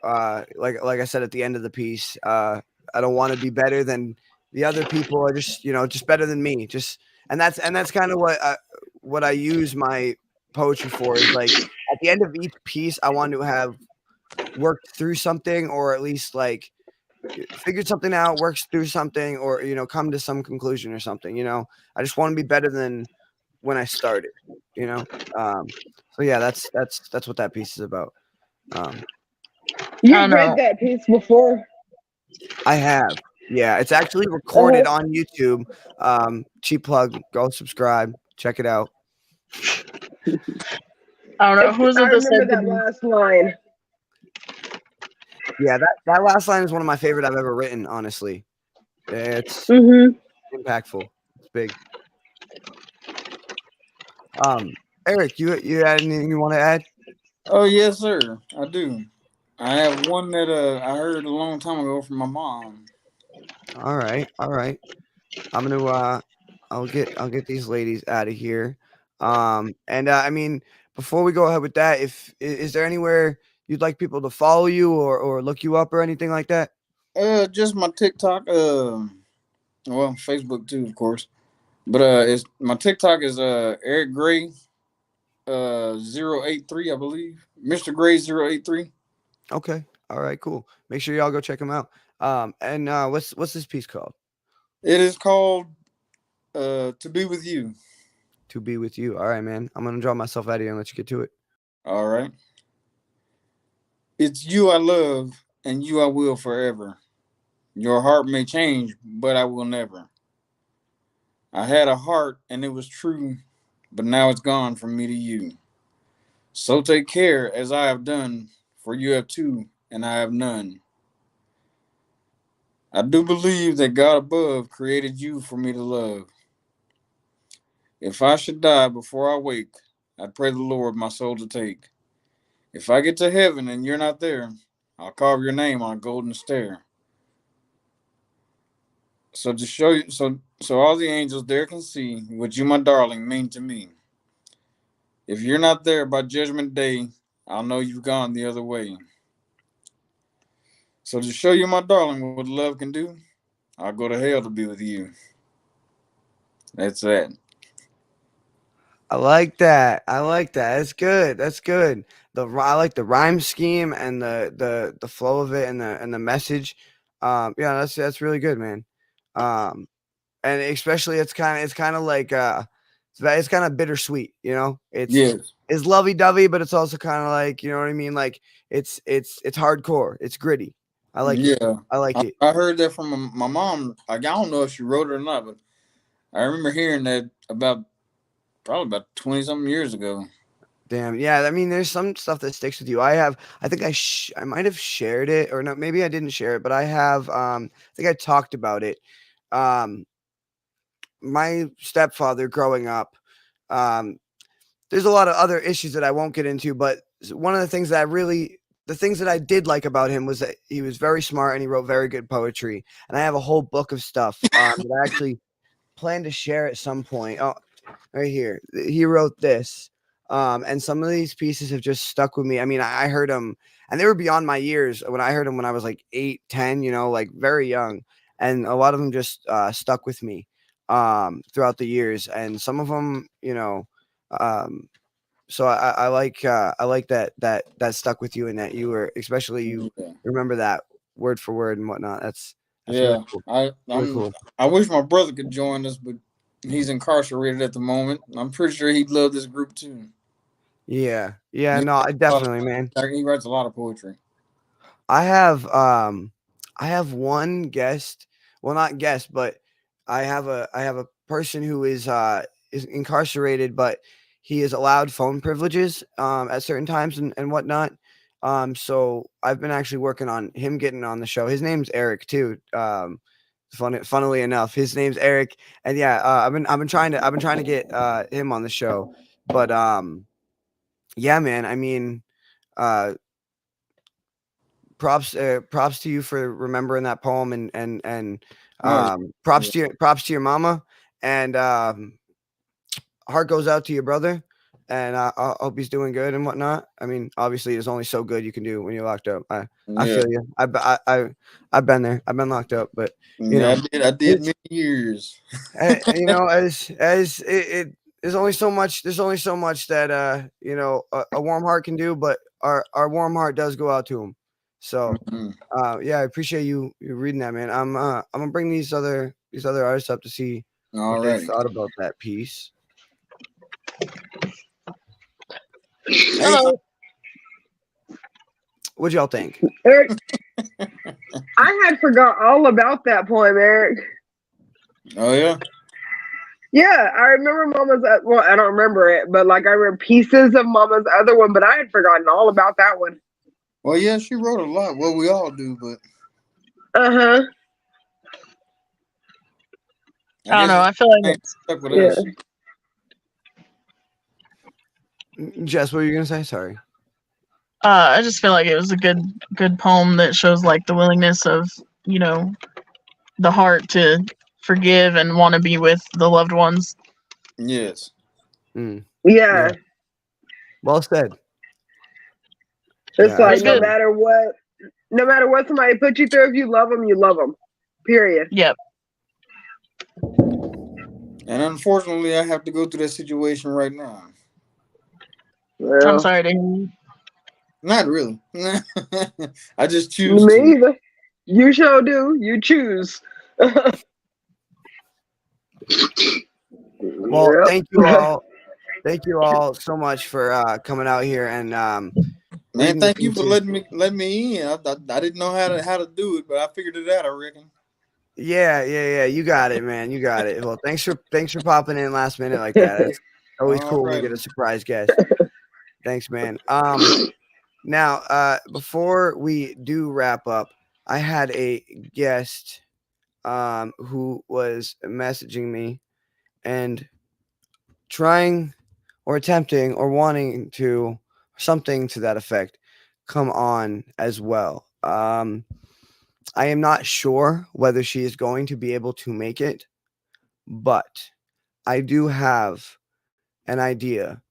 Speaker 1: like I said at the end of the piece, I don't want to be better than the other people are just better than me. And that's kind of what I use my poetry for is like at the end of each piece, I want to have worked through something or at least like figured something out, works through something or, come to some conclusion or something, I just want to be better than when I started, so yeah, that's what that piece is about.
Speaker 2: You've read that piece before?
Speaker 1: I have. Yeah, it's actually recorded on YouTube. Cheap plug. Go subscribe. Check it out.
Speaker 3: I don't know who's
Speaker 2: I
Speaker 3: it that
Speaker 2: remember
Speaker 3: said
Speaker 2: that last line.
Speaker 1: Yeah, that last line is one of my favorite I've ever written. Honestly, it's impactful. It's big. Eric, you had anything you want to add?
Speaker 6: Oh yes, sir. I do. I have one that I heard a long time ago from my mom.
Speaker 1: All right. I'm gonna I'll get these ladies out of here. And I mean, before we go ahead with that, is there anywhere you'd like people to follow you or look you up or anything like that?
Speaker 6: Just my TikTok. Well, Facebook too, of course. But it's my TikTok is Eric Gray 083, I believe. Mr. Gray 083.
Speaker 1: Okay. All right, cool. Make sure y'all go check them out. And what's this piece called?
Speaker 6: It is called To Be With You.
Speaker 1: To Be With You. All right, man. I'm gonna draw myself out of here and let you get to it.
Speaker 6: All right. It's you I love and you I will forever. Your heart may change, but I will never. I had a heart and it was true, but now it's gone from me to you. So take care as I have done, for you have two and I have none. I do believe that God above created you for me to love. If I should die before I wake, I pray the Lord my soul to take. If I get to heaven and you're not there, I'll carve your name on a golden stair. So to show you, so all the angels there can see what you, my darling, mean to me. If you're not there by judgment day, I'll know you've gone the other way. So to show you, my darling, what love can do, I'll go to hell to be with you. That's that.
Speaker 1: I like that. That's good. That's good. I like the rhyme scheme and the flow of it and the message. Yeah, that's really good, man. And especially it's kind of like it's kind of bittersweet,
Speaker 6: Yes.
Speaker 1: It's lovey dovey, but it's also kind of like, you know what I mean? Like it's hardcore. It's gritty. I like it.
Speaker 6: Yeah.
Speaker 1: I like it.
Speaker 6: I heard that from my mom. Like, I don't know if she wrote it or not, but I remember hearing that probably about 20 something years ago.
Speaker 1: Damn. Yeah. I mean, there's some stuff that sticks with you. I think I might have shared it or not. Maybe I didn't share it, but I think I talked about it. My stepfather growing up, there's a lot of other issues that I won't get into, but one of the things that I did like about him was that he was very smart and he wrote very good poetry. And I have a whole book of stuff that I actually plan to share at some point. Oh, right here. He wrote this. And some of these pieces have just stuck with me. I mean, I heard them and they were beyond my years when I heard them when I was like 8, 10, like very young. And a lot of them just stuck with me throughout the years. And some of them, So I like that stuck with you, and that you were, especially you
Speaker 6: Yeah.
Speaker 1: remember that word for word and whatnot. That's really
Speaker 6: Yeah.
Speaker 1: cool.
Speaker 6: I
Speaker 1: Really
Speaker 6: I'm
Speaker 1: cool.
Speaker 6: I wish my brother could join us, but he's incarcerated at the moment. I'm pretty sure he'd love this group too.
Speaker 1: Yeah. Yeah.
Speaker 6: He
Speaker 1: No,
Speaker 6: writes a lot
Speaker 1: definitely, man.
Speaker 6: he writes a lot of poetry.
Speaker 1: I have I have one guest, well not guest, but I have a person who is incarcerated, but he is allowed phone privileges at certain times and whatnot. So I've been actually working on him getting on the show. His name's Eric too. Funnily enough, his name's Eric, and yeah, I've been trying to get him on the show, but yeah, man. I mean, uh props to you for remembering that poem, and
Speaker 6: Oh yeah.
Speaker 1: props to your mama, and heart goes out to your brother, and I hope he's doing good and whatnot. I mean, obviously there's only so good you can do when you're locked up. I
Speaker 6: Yeah.
Speaker 1: feel you. I've been there. I've been locked up, but you
Speaker 6: Yeah,
Speaker 1: know,
Speaker 6: I did
Speaker 1: it's
Speaker 6: many years.
Speaker 1: you know, as there's only so much, that a warm heart can do, but our warm heart does go out to him. So
Speaker 6: Mhm.
Speaker 1: yeah, I appreciate you reading that, man. I'm gonna bring these other artists up to see what they
Speaker 6: Alrighty.
Speaker 1: thought about that piece.
Speaker 6: Hey,
Speaker 3: Hello.
Speaker 1: What y'all think?
Speaker 2: Eric, I had forgot all about that poem, Eric.
Speaker 6: oh yeah.
Speaker 2: Yeah, I remember Mama's. Well, I don't remember it, but like I remember pieces of Mama's other one, but I had forgotten all about that one.
Speaker 6: Well, yeah, she wrote a lot. Well, we all do, but
Speaker 2: Uh huh.
Speaker 6: I
Speaker 3: I don't
Speaker 6: guess
Speaker 3: know.
Speaker 6: it's
Speaker 3: I feel like
Speaker 6: stuck with
Speaker 2: Yeah.
Speaker 6: us.
Speaker 1: Jess, what were you gonna say? Sorry.
Speaker 3: I just feel like it was a good poem that shows like the willingness of, you know, the heart to forgive and want to be with the loved ones.
Speaker 6: Yes.
Speaker 1: Mm,
Speaker 2: Yeah.
Speaker 1: yeah. Well said.
Speaker 2: It's
Speaker 1: Yeah,
Speaker 3: It
Speaker 2: like
Speaker 3: was good.
Speaker 2: no matter what somebody put you through, if you love them, you love them. Period.
Speaker 3: Yep.
Speaker 6: And unfortunately, I have to go through that situation right now.
Speaker 3: I'm
Speaker 2: Well,
Speaker 3: sorry to hear you.
Speaker 6: Not really. I just choose to.
Speaker 2: me either. You sure do. You choose.
Speaker 1: Well,
Speaker 2: Yep.
Speaker 1: thank you all. Thank you all so much for coming out here and
Speaker 6: Man,
Speaker 1: reading the
Speaker 6: thank you for
Speaker 1: pieces.
Speaker 6: letting me in. I didn't know how to do it, but I figured it out. I reckon.
Speaker 1: Yeah, yeah, yeah. You got it, man. You got it. Well, thanks for popping in last minute like that. It's always
Speaker 6: All
Speaker 1: cool when we
Speaker 6: right.
Speaker 1: get a surprise guest. Thanks, man. Now, before we do wrap up, I had a guest who was messaging me and trying or attempting or wanting to, something to that effect, come on as well. I am not sure whether she is going to be able to make it, but I do have an idea.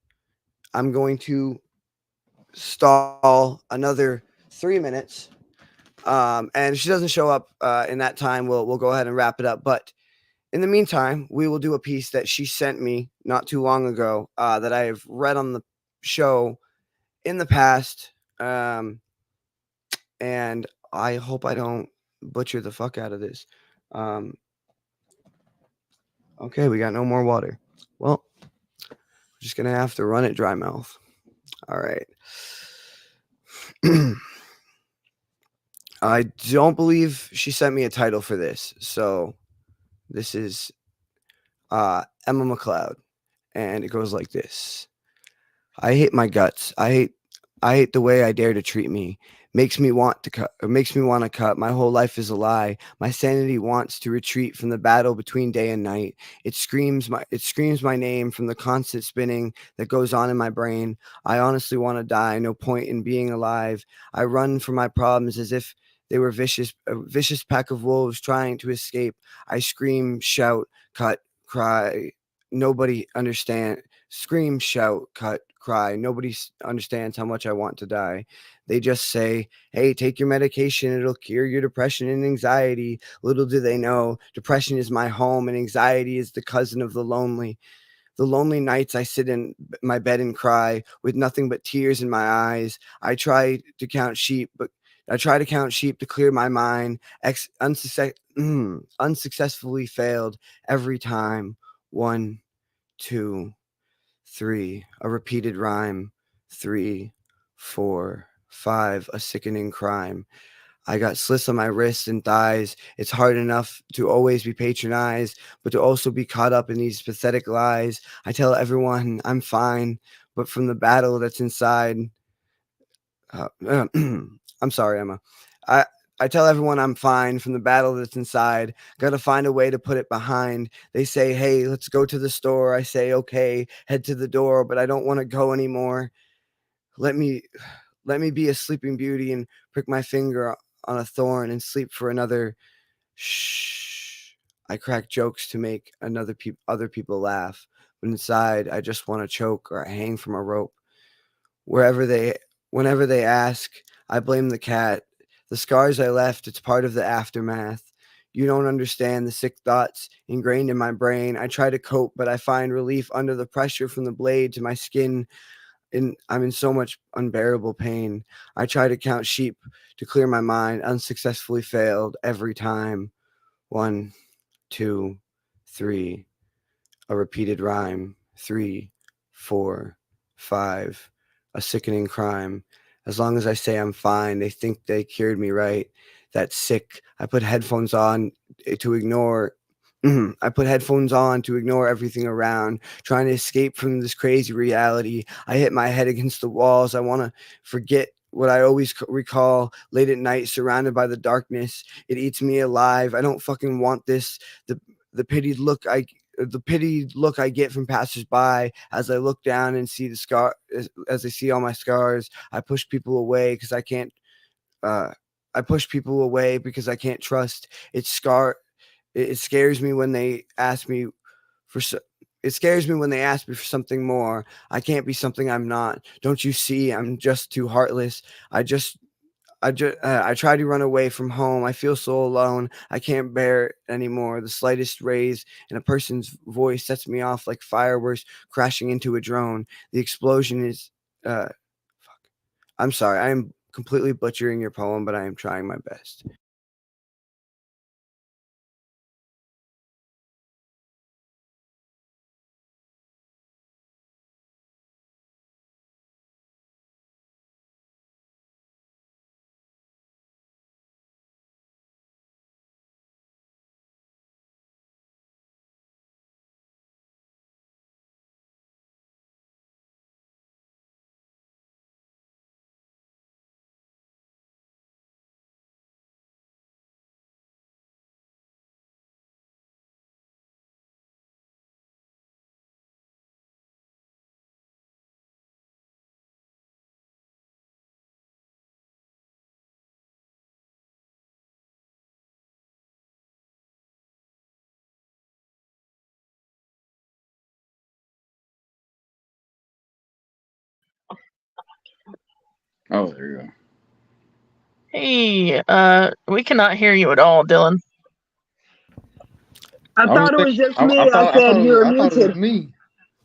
Speaker 1: I'm going to stall another 3 minutes. And if she doesn't show up in that time, we'll go ahead and wrap it up. But in the meantime, we will do a piece that she sent me not too long ago that I have read on the show in the past. And I hope I don't butcher the fuck out of this. Um, okay, we got no more water. Well, we're just going to have to run it dry mouth. All right. I don't believe she sent me a title for this. So this is Emma McLeod. And it goes like this. I hate my guts. I hate the way I dare to treat me. Makes me want to cut. Or makes me want to cut. My whole life is a lie. My sanity wants to retreat from the battle between day and night. It screams my name from the constant spinning that goes on in my brain. I honestly want to die. No point in being alive. I run from my problems as if they were a vicious pack of wolves trying to escape. I scream, shout, cut, cry. Nobody understand. Scream, shout, cut, cry. Nobody understands how much I want to die. They just say, hey, take your medication. It'll cure your depression and anxiety. Little do they know, depression is my home and anxiety is the cousin of the lonely. The lonely nights I sit in my bed and cry with nothing but tears in my eyes. I try to count sheep to clear my mind. Unsuccessfully failed every time. 1, 2, 3, a repeated rhyme. 3, 4, 5, a sickening crime. I got slits on my wrists and thighs. It's hard enough to always be patronized, but to also be caught up in these pathetic lies. I tell everyone I'm fine, but from the battle that's inside, I'm sorry, Emma. I I tell everyone I'm fine from the battle that's inside. Gotta find a way to put it behind. They say, hey, let's go to the store. I say, okay, head to the door, but I don't want to go anymore. Let me be a sleeping beauty and prick my finger on a thorn and sleep for another. Shh. I crack jokes to make other people laugh, but inside I just want to choke or hang from a rope. Wherever they, Whenever they ask, I blame the cat. The scars I left, it's part of the aftermath. You don't understand the sick thoughts ingrained in my brain. I try to cope, but I find relief under the pressure from the blade to my skin. I'm in so much unbearable pain. I try to count sheep to clear my mind, unsuccessfully failed every time. 1, 2, 3, a repeated rhyme. 3, 4, 5, a sickening crime. As long as I say I'm fine, they think they cured me right. That's sick. I put headphones on to ignore. I put headphones on to ignore everything around, trying to escape from this crazy reality. I hit my head against the walls. I want to forget what I always recall late at night, surrounded by the darkness. It eats me alive. I don't fucking want this. The the pitied look I the pitied look I get from passersby as I look down and see the scar as I see all my scars. I push people away because I can't. I push people away because I can't trust. It scares me when they ask me for. It scares me when they ask me for something more. I can't be something I'm not. Don't you see? I'm just too heartless. I try to run away from home. I feel so alone. I can't bear it anymore. The slightest raise in a person's voice sets me off like fireworks crashing into a drone. The explosion is. Uh, fuck. I'm sorry. I am completely butchering your poem, but I am trying my best.
Speaker 6: Oh, there you go.
Speaker 3: Hey, we cannot hear you at all, Dylan.
Speaker 2: I
Speaker 6: I was
Speaker 2: thought it was just
Speaker 6: I
Speaker 2: me. I said you were
Speaker 6: I thought it was
Speaker 2: muted.
Speaker 6: me.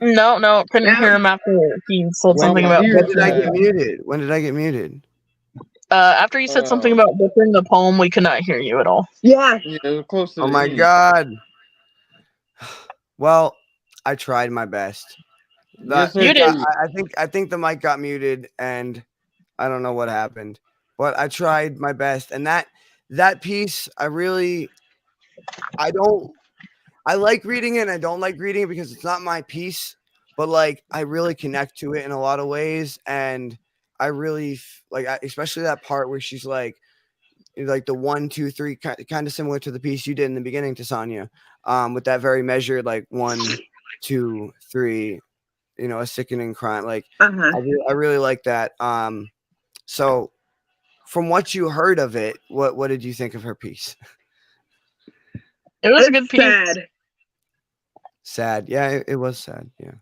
Speaker 3: No, couldn't hear
Speaker 2: Yeah.
Speaker 3: him after he said
Speaker 1: When,
Speaker 3: something
Speaker 6: was
Speaker 3: about
Speaker 6: here
Speaker 1: when did I
Speaker 3: butchering.
Speaker 1: get muted? When did I get muted?
Speaker 3: After you said something about butchering the poem, we could not hear you at all.
Speaker 2: Yeah.
Speaker 6: Yeah, it was close to
Speaker 1: Oh
Speaker 6: the
Speaker 1: my
Speaker 6: end.
Speaker 1: god. Well, I tried my best.
Speaker 6: Yes, sir.
Speaker 3: You did.
Speaker 1: I think the mic got muted and I don't know what happened. But I tried my best and that piece I like reading it and I don't like reading it because it's not my piece, but like I really connect to it in a lot of ways and I really especially that part where she's like the 1, 2, 3 kind of similar to the piece you did in the beginning to Sonya, with that very measured like 1, 2, 3, a sickening crime. Like
Speaker 2: Uh-huh.
Speaker 1: I really like that. So from what you heard of it, what did you think of her piece?
Speaker 3: It was a
Speaker 2: It's
Speaker 3: good piece.
Speaker 2: sad.
Speaker 1: Sad, yeah, it was sad, yeah.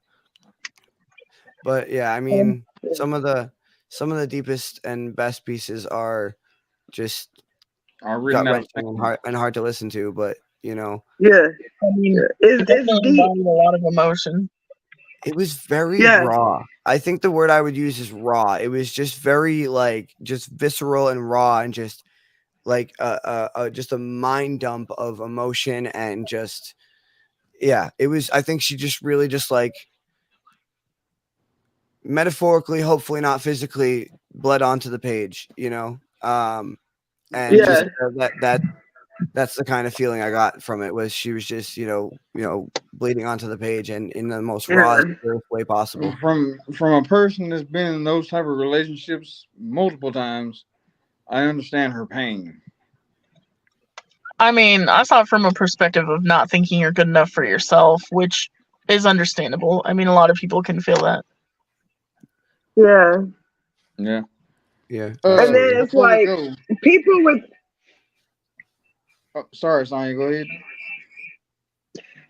Speaker 1: But yeah, I mean, some of the deepest and best pieces are just
Speaker 6: Are
Speaker 1: gut
Speaker 6: written out of
Speaker 1: wrenching
Speaker 6: pain.
Speaker 1: and hard to listen to. But
Speaker 2: Yeah.
Speaker 3: I mean,
Speaker 2: Yeah.
Speaker 3: it
Speaker 2: It's
Speaker 3: definitely
Speaker 2: deep.
Speaker 3: embodied a lot of emotion.
Speaker 1: It was very
Speaker 2: Yeah.
Speaker 1: raw. I think the word I would use is raw. It was just very like just visceral and raw and just like just a mind dump of emotion and just yeah, it was I think she just really just like metaphorically, hopefully not physically, bled onto the page, you know? And just
Speaker 2: Yeah.
Speaker 1: that's the kind of feeling I got from it was she was just, bleeding onto the page and in the most raw,
Speaker 2: Yeah.
Speaker 1: purest way possible.
Speaker 6: From a person that's been in those type of relationships multiple times, I understand her pain.
Speaker 3: I mean, I saw it from a perspective of not thinking you're good enough for yourself, which is understandable. I mean, a lot of people can feel that.
Speaker 2: Yeah.
Speaker 6: Yeah.
Speaker 1: Yeah,
Speaker 2: And then
Speaker 1: absolutely.
Speaker 2: it's
Speaker 6: Before we
Speaker 2: like
Speaker 6: go,
Speaker 2: people with
Speaker 6: sorry, Sonya, go ahead.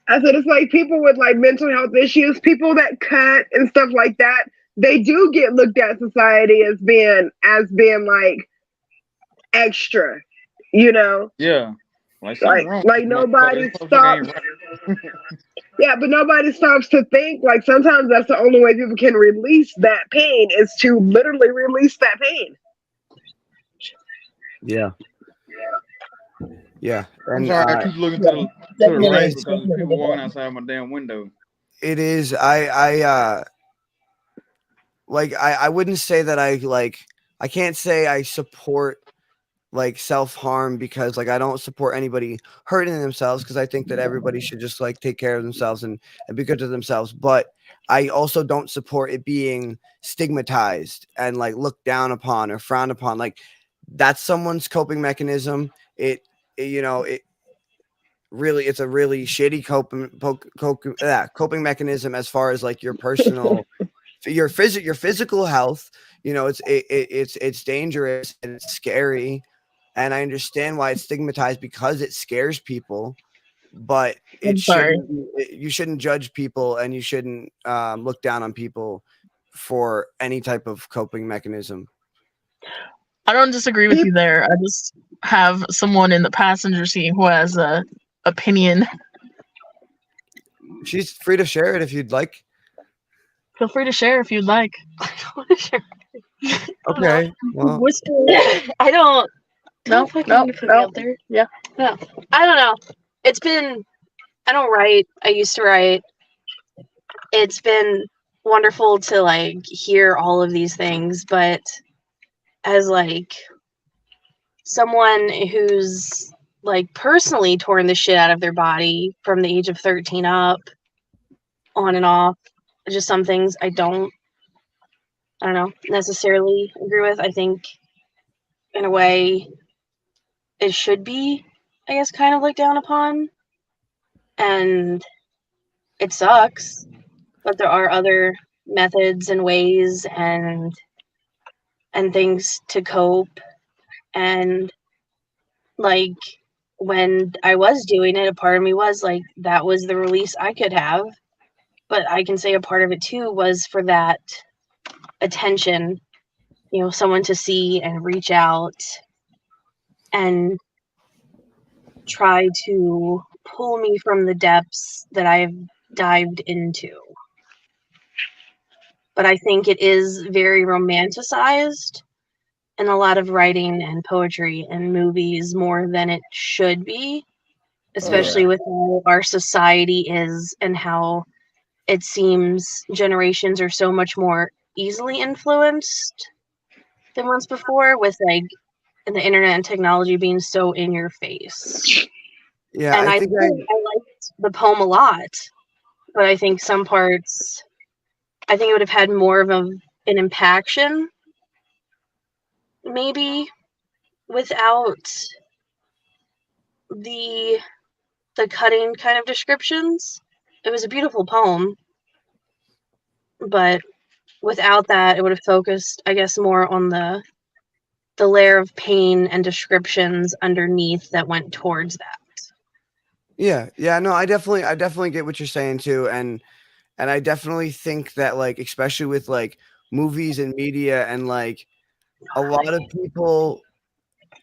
Speaker 2: I said it's like people with like mental health issues, people that cut and stuff like that, they do get looked at society as being like extra, you know?
Speaker 6: Yeah. Like something wrong
Speaker 2: Like
Speaker 6: with this motherfucker.
Speaker 2: nobody
Speaker 6: This motherfucker
Speaker 2: stops.
Speaker 6: ain't right.
Speaker 2: Yeah, but nobody stops to think. Like sometimes that's the only way people can release that pain is to literally release that pain.
Speaker 1: Yeah. Yeah.
Speaker 6: I'm
Speaker 1: And
Speaker 6: sorry, I keep looking
Speaker 3: Yeah,
Speaker 6: to the
Speaker 3: definitely
Speaker 6: right
Speaker 1: is.
Speaker 6: because there's
Speaker 3: definitely
Speaker 6: people
Speaker 3: get
Speaker 6: walking
Speaker 3: that.
Speaker 6: outside my damn window.
Speaker 1: It is. I wouldn't say that I can't say I support like self-harm because like I don't support anybody hurting themselves because I think that everybody should just like take care of themselves and be good to themselves. But I also don't support it being stigmatized and like looked down upon or frowned upon. Like that's someone's coping mechanism. It really it's a really shitty coping mechanism as far as like your personal your physical health. It's dangerous and it's scary, and I understand why it's stigmatized because it scares people, but
Speaker 3: I'm sorry.
Speaker 1: you shouldn't judge people and you shouldn't look down on people for any type of coping mechanism.
Speaker 3: I don't disagree with you there. I just have someone in the passenger seat who has a opinion.
Speaker 1: She's free to share it if you'd like.
Speaker 3: Feel free to share if you'd like.
Speaker 1: Okay. Well,
Speaker 3: Whisper.
Speaker 7: I don't.
Speaker 3: No,
Speaker 7: Don't fucking
Speaker 3: no,
Speaker 7: put me
Speaker 3: no.
Speaker 7: out there.
Speaker 3: Yeah.
Speaker 7: No, I don't know. It's been. I don't write. I used to write. It's been wonderful to like hear all of these things, but as like someone who's like personally torn the shit out of their body from the age of 13 up, on and off, just some things I don't know, necessarily agree with. I think in a way it should be, I guess, kind of looked down upon. And it sucks, but there are other methods and ways and things to cope. And like when I was doing it, a part of me was like that was the release I could have. But I can say a part of it too was for that attention, someone to see and reach out and try to pull me from the depths that I've dived into. But I think it is very romanticized in a lot of writing and poetry and movies more than it should be, especially with how our society is and how it seems generations are so much more easily influenced than once before, with like the internet and technology being so in your face.
Speaker 1: yeah,
Speaker 7: And
Speaker 1: I
Speaker 7: I
Speaker 1: think
Speaker 7: liked the poem a lot, but I think some parts, I think it would have had more of an impaction, maybe, without the cutting kind of descriptions. It was a beautiful poem, but without that, it would have focused, I guess, more on the layer of pain and descriptions underneath that went towards that.
Speaker 1: yeah, no, I definitely get what you're saying too, and I definitely think that like especially with like movies and media and like a lot of people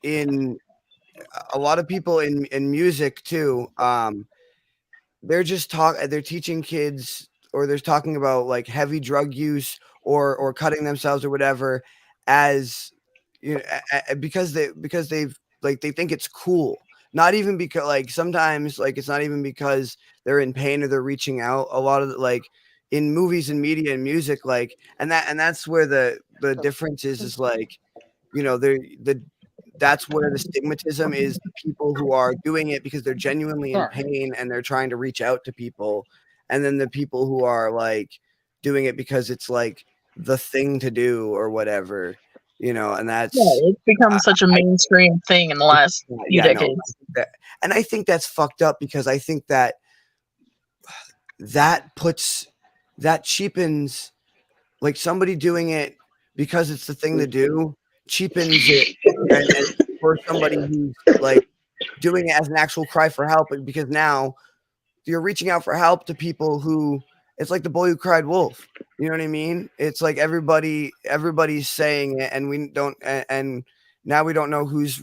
Speaker 1: in in music too, they're teaching kids there's talking about like heavy drug use or cutting themselves or whatever as you know because they've like they think it's cool. Not even because like sometimes like it's not even because they're in pain or they're reaching out. A lot of like in movies and media and music, like and that's where the difference is like, you know, that's where the stigmatism is, the people who are doing it because they're genuinely in
Speaker 6: Sorry.
Speaker 1: pain and they're trying to reach out to people, and then the people who are like doing it because it's like the thing to do or whatever, you know, and that's
Speaker 3: it's become such a mainstream thing in the last few
Speaker 1: yeah, no,
Speaker 3: decades.
Speaker 1: and I think that's fucked up because I think that that cheapens like somebody doing it because it's the thing to do cheapens it, and for somebody who's like doing it as an actual cry for help, because now you're reaching out for help to people who it's like the boy who cried wolf. You know what I mean? It's like everybody's saying it, and we don't, and now we don't know who's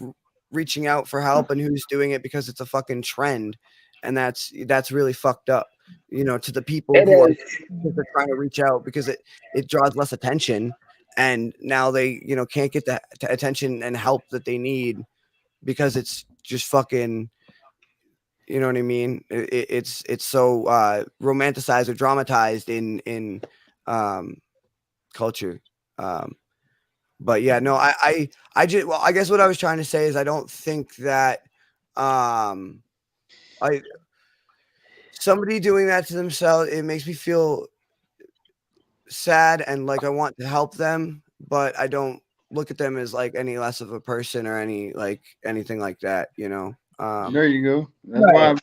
Speaker 1: reaching out for help and who's doing it because it's a fucking trend, and that's really fucked up. You know, to the people
Speaker 2: It
Speaker 1: who are
Speaker 2: is.
Speaker 1: because they're trying to reach out because it draws less attention, and now they can't get the attention and help that they need because it's just fucking, you know what I mean? It's so romanticized or dramatized in culture. But yeah, no, I just well, I guess what I was trying to say is I don't think that I somebody doing that to themselves, it makes me feel sad and like I want to help them, but I don't look at them as like any less of a person or any like anything like that, you know.
Speaker 6: There you go. That's why,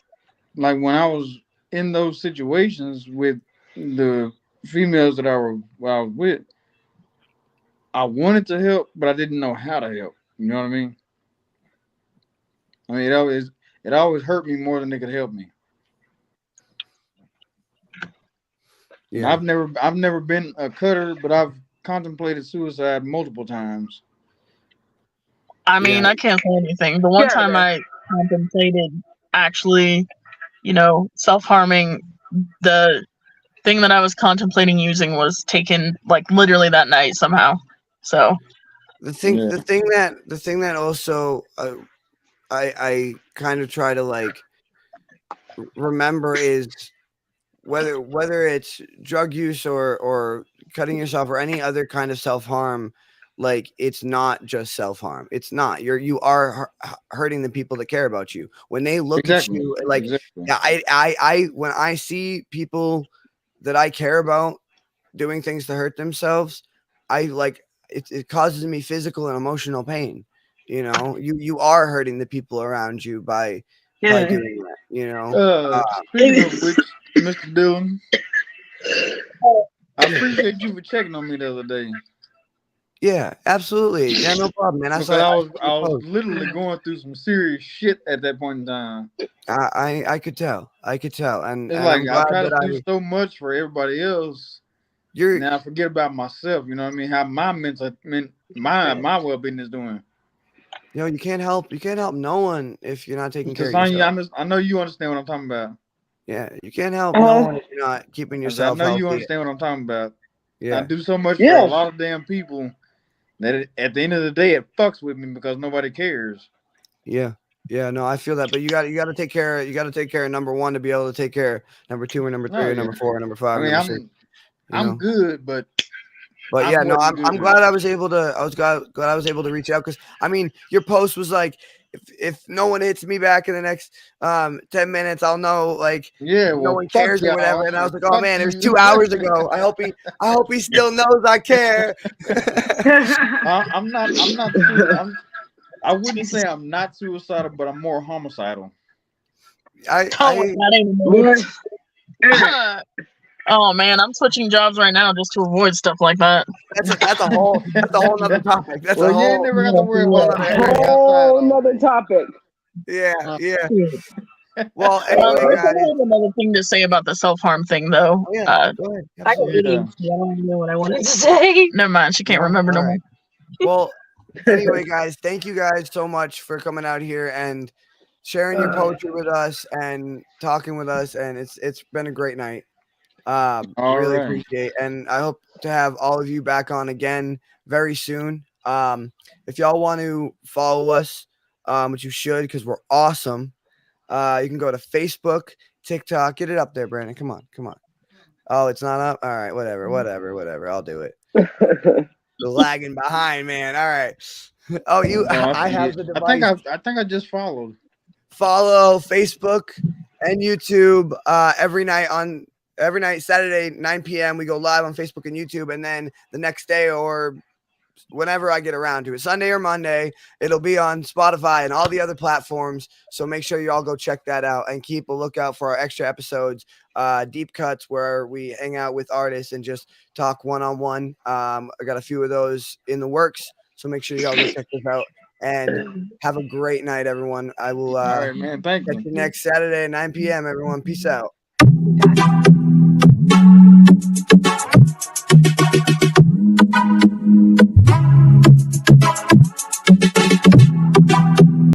Speaker 6: like when I was in those situations with the females that I was with, I wanted to help, but I didn't know how to help. You know what I mean? I mean, it always hurt me more than they could help me. And
Speaker 1: Yeah.
Speaker 6: I've never been a cutter, but I've contemplated suicide multiple times.
Speaker 3: I mean,
Speaker 1: Yeah.
Speaker 3: I can't say anything. The one
Speaker 2: Yeah,
Speaker 3: time
Speaker 2: yeah.
Speaker 3: I contemplated actually, self harming, the thing that I was contemplating using was taken like literally that night somehow. So
Speaker 6: Yeah.
Speaker 1: The thing that also I kind of try to like remember is whether it's drug use or cutting yourself or any other kind of self-harm, like it's not just self-harm. It's not. You are hurting the people that care about you. When they look at
Speaker 6: Exactly.
Speaker 1: you like,
Speaker 6: Exactly.
Speaker 1: yeah, I when I see people that I care about doing things to hurt themselves, I like it causes me physical and emotional pain. You know, you are hurting the people around you by
Speaker 2: Yeah.
Speaker 1: doing that, you know.
Speaker 6: Speaking of which, Mr. Dillon, I appreciate you for checking on me the other day
Speaker 1: Yeah, absolutely. Yeah, no problem, man.
Speaker 6: because
Speaker 1: I
Speaker 6: I
Speaker 1: saw
Speaker 6: was I
Speaker 1: your
Speaker 6: was
Speaker 1: post.
Speaker 6: literally going through some serious shit at that point in time.
Speaker 1: I could tell. I could tell,
Speaker 6: It's
Speaker 1: and
Speaker 6: like
Speaker 1: I'm
Speaker 6: I
Speaker 1: glad
Speaker 6: try to
Speaker 1: that
Speaker 6: do so much for everybody else,
Speaker 1: you're
Speaker 6: now I forget about myself. You know what I mean? How my my well being is doing.
Speaker 1: you can't help no one if you're not taking care of
Speaker 6: Tasanya,
Speaker 1: yourself.
Speaker 6: I know you understand what I'm talking about.
Speaker 1: Yeah, you can't help no
Speaker 2: Uh,
Speaker 1: one if you're not keeping
Speaker 6: I said, I
Speaker 1: yourself
Speaker 6: know you
Speaker 1: healthy.
Speaker 6: understand what I'm talking about. I
Speaker 1: Yeah,
Speaker 6: do so much for a
Speaker 2: yes.
Speaker 6: lot of damn people that at the end of the day, it fucks with me because nobody cares.
Speaker 1: yeah, yeah. No, I feel that, but you got to take care. You got to take care of number one to be able to take care of number two or number three
Speaker 6: No,
Speaker 1: or
Speaker 6: yeah.
Speaker 1: number four or number
Speaker 6: I
Speaker 1: five or
Speaker 6: mean,
Speaker 1: number six. You
Speaker 6: I'm
Speaker 1: know.
Speaker 6: good, but
Speaker 1: But
Speaker 6: I'm
Speaker 1: yeah, no,
Speaker 6: more than
Speaker 1: I'm
Speaker 6: good.
Speaker 1: glad I was able to. Glad I was able to reach out because I mean, your post was like, if no one hits me back in the next 10 minutes, I'll know like
Speaker 6: Yeah,
Speaker 1: no
Speaker 6: well,
Speaker 1: one
Speaker 6: fuck
Speaker 1: cares or whatever.
Speaker 6: y'all
Speaker 1: And I was
Speaker 6: and
Speaker 1: like, oh
Speaker 6: fuck
Speaker 1: man, it was
Speaker 6: you.
Speaker 1: 2 hours ago. I hope he still knows I care.
Speaker 6: I wouldn't
Speaker 3: Jesus.
Speaker 6: say I'm not suicidal, but I'm more homicidal.
Speaker 3: Oh,
Speaker 1: I
Speaker 3: that ain't
Speaker 2: Boy,
Speaker 3: a Oh man, I'm switching jobs right now just to avoid stuff like that.
Speaker 1: that's a whole nother topic. That's a
Speaker 6: Well, you ain't
Speaker 1: whole
Speaker 6: never got to worry
Speaker 1: whole
Speaker 6: about
Speaker 1: other
Speaker 6: anything
Speaker 1: area.
Speaker 6: outside
Speaker 2: whole
Speaker 6: all
Speaker 2: nother
Speaker 6: day.
Speaker 2: topic.
Speaker 1: Yeah,
Speaker 6: Uh,
Speaker 1: yeah. Well,
Speaker 3: I
Speaker 1: anyway, guys.
Speaker 3: have another thing to say about the self harm thing, though.
Speaker 1: Oh yeah, go ahead.
Speaker 7: I got
Speaker 1: Absolutely.
Speaker 6: yeah.
Speaker 7: ADHD. I don't even know what I wanted to say.
Speaker 3: Never mind, she can't
Speaker 1: No,
Speaker 3: remember
Speaker 1: all
Speaker 3: no more.
Speaker 1: right. Well, anyway, guys, thank you guys so much for coming out here and sharing your poetry with us and talking with us. And it's been a great night. Really
Speaker 6: right.
Speaker 1: appreciate, and I hope to have all of you back on again very soon. If y'all want to follow us, which you should, because we're awesome. You can go to Facebook, TikTok. Get it up there, Brandon. Come on. Oh, it's not up. All right, whatever. I'll do it. The lagging behind, man. All right. Oh, you. I have the device.
Speaker 6: I think I just followed.
Speaker 1: Follow Facebook and YouTube every night Saturday 9 p.m. we go live on Facebook and YouTube, and then the next day or whenever I get around to it, Sunday or Monday, it'll be on Spotify and all the other platforms. So make sure you all go check that out and keep a lookout for our extra episodes, deep cuts where we hang out with artists and just talk one-on-one. I got a few of those in the works, so make sure you all go check those out. And have a great night, everyone. I will
Speaker 6: All right, man. Thank
Speaker 1: catch
Speaker 6: you.
Speaker 1: you next Saturday at 9 p.m. Everyone, peace out.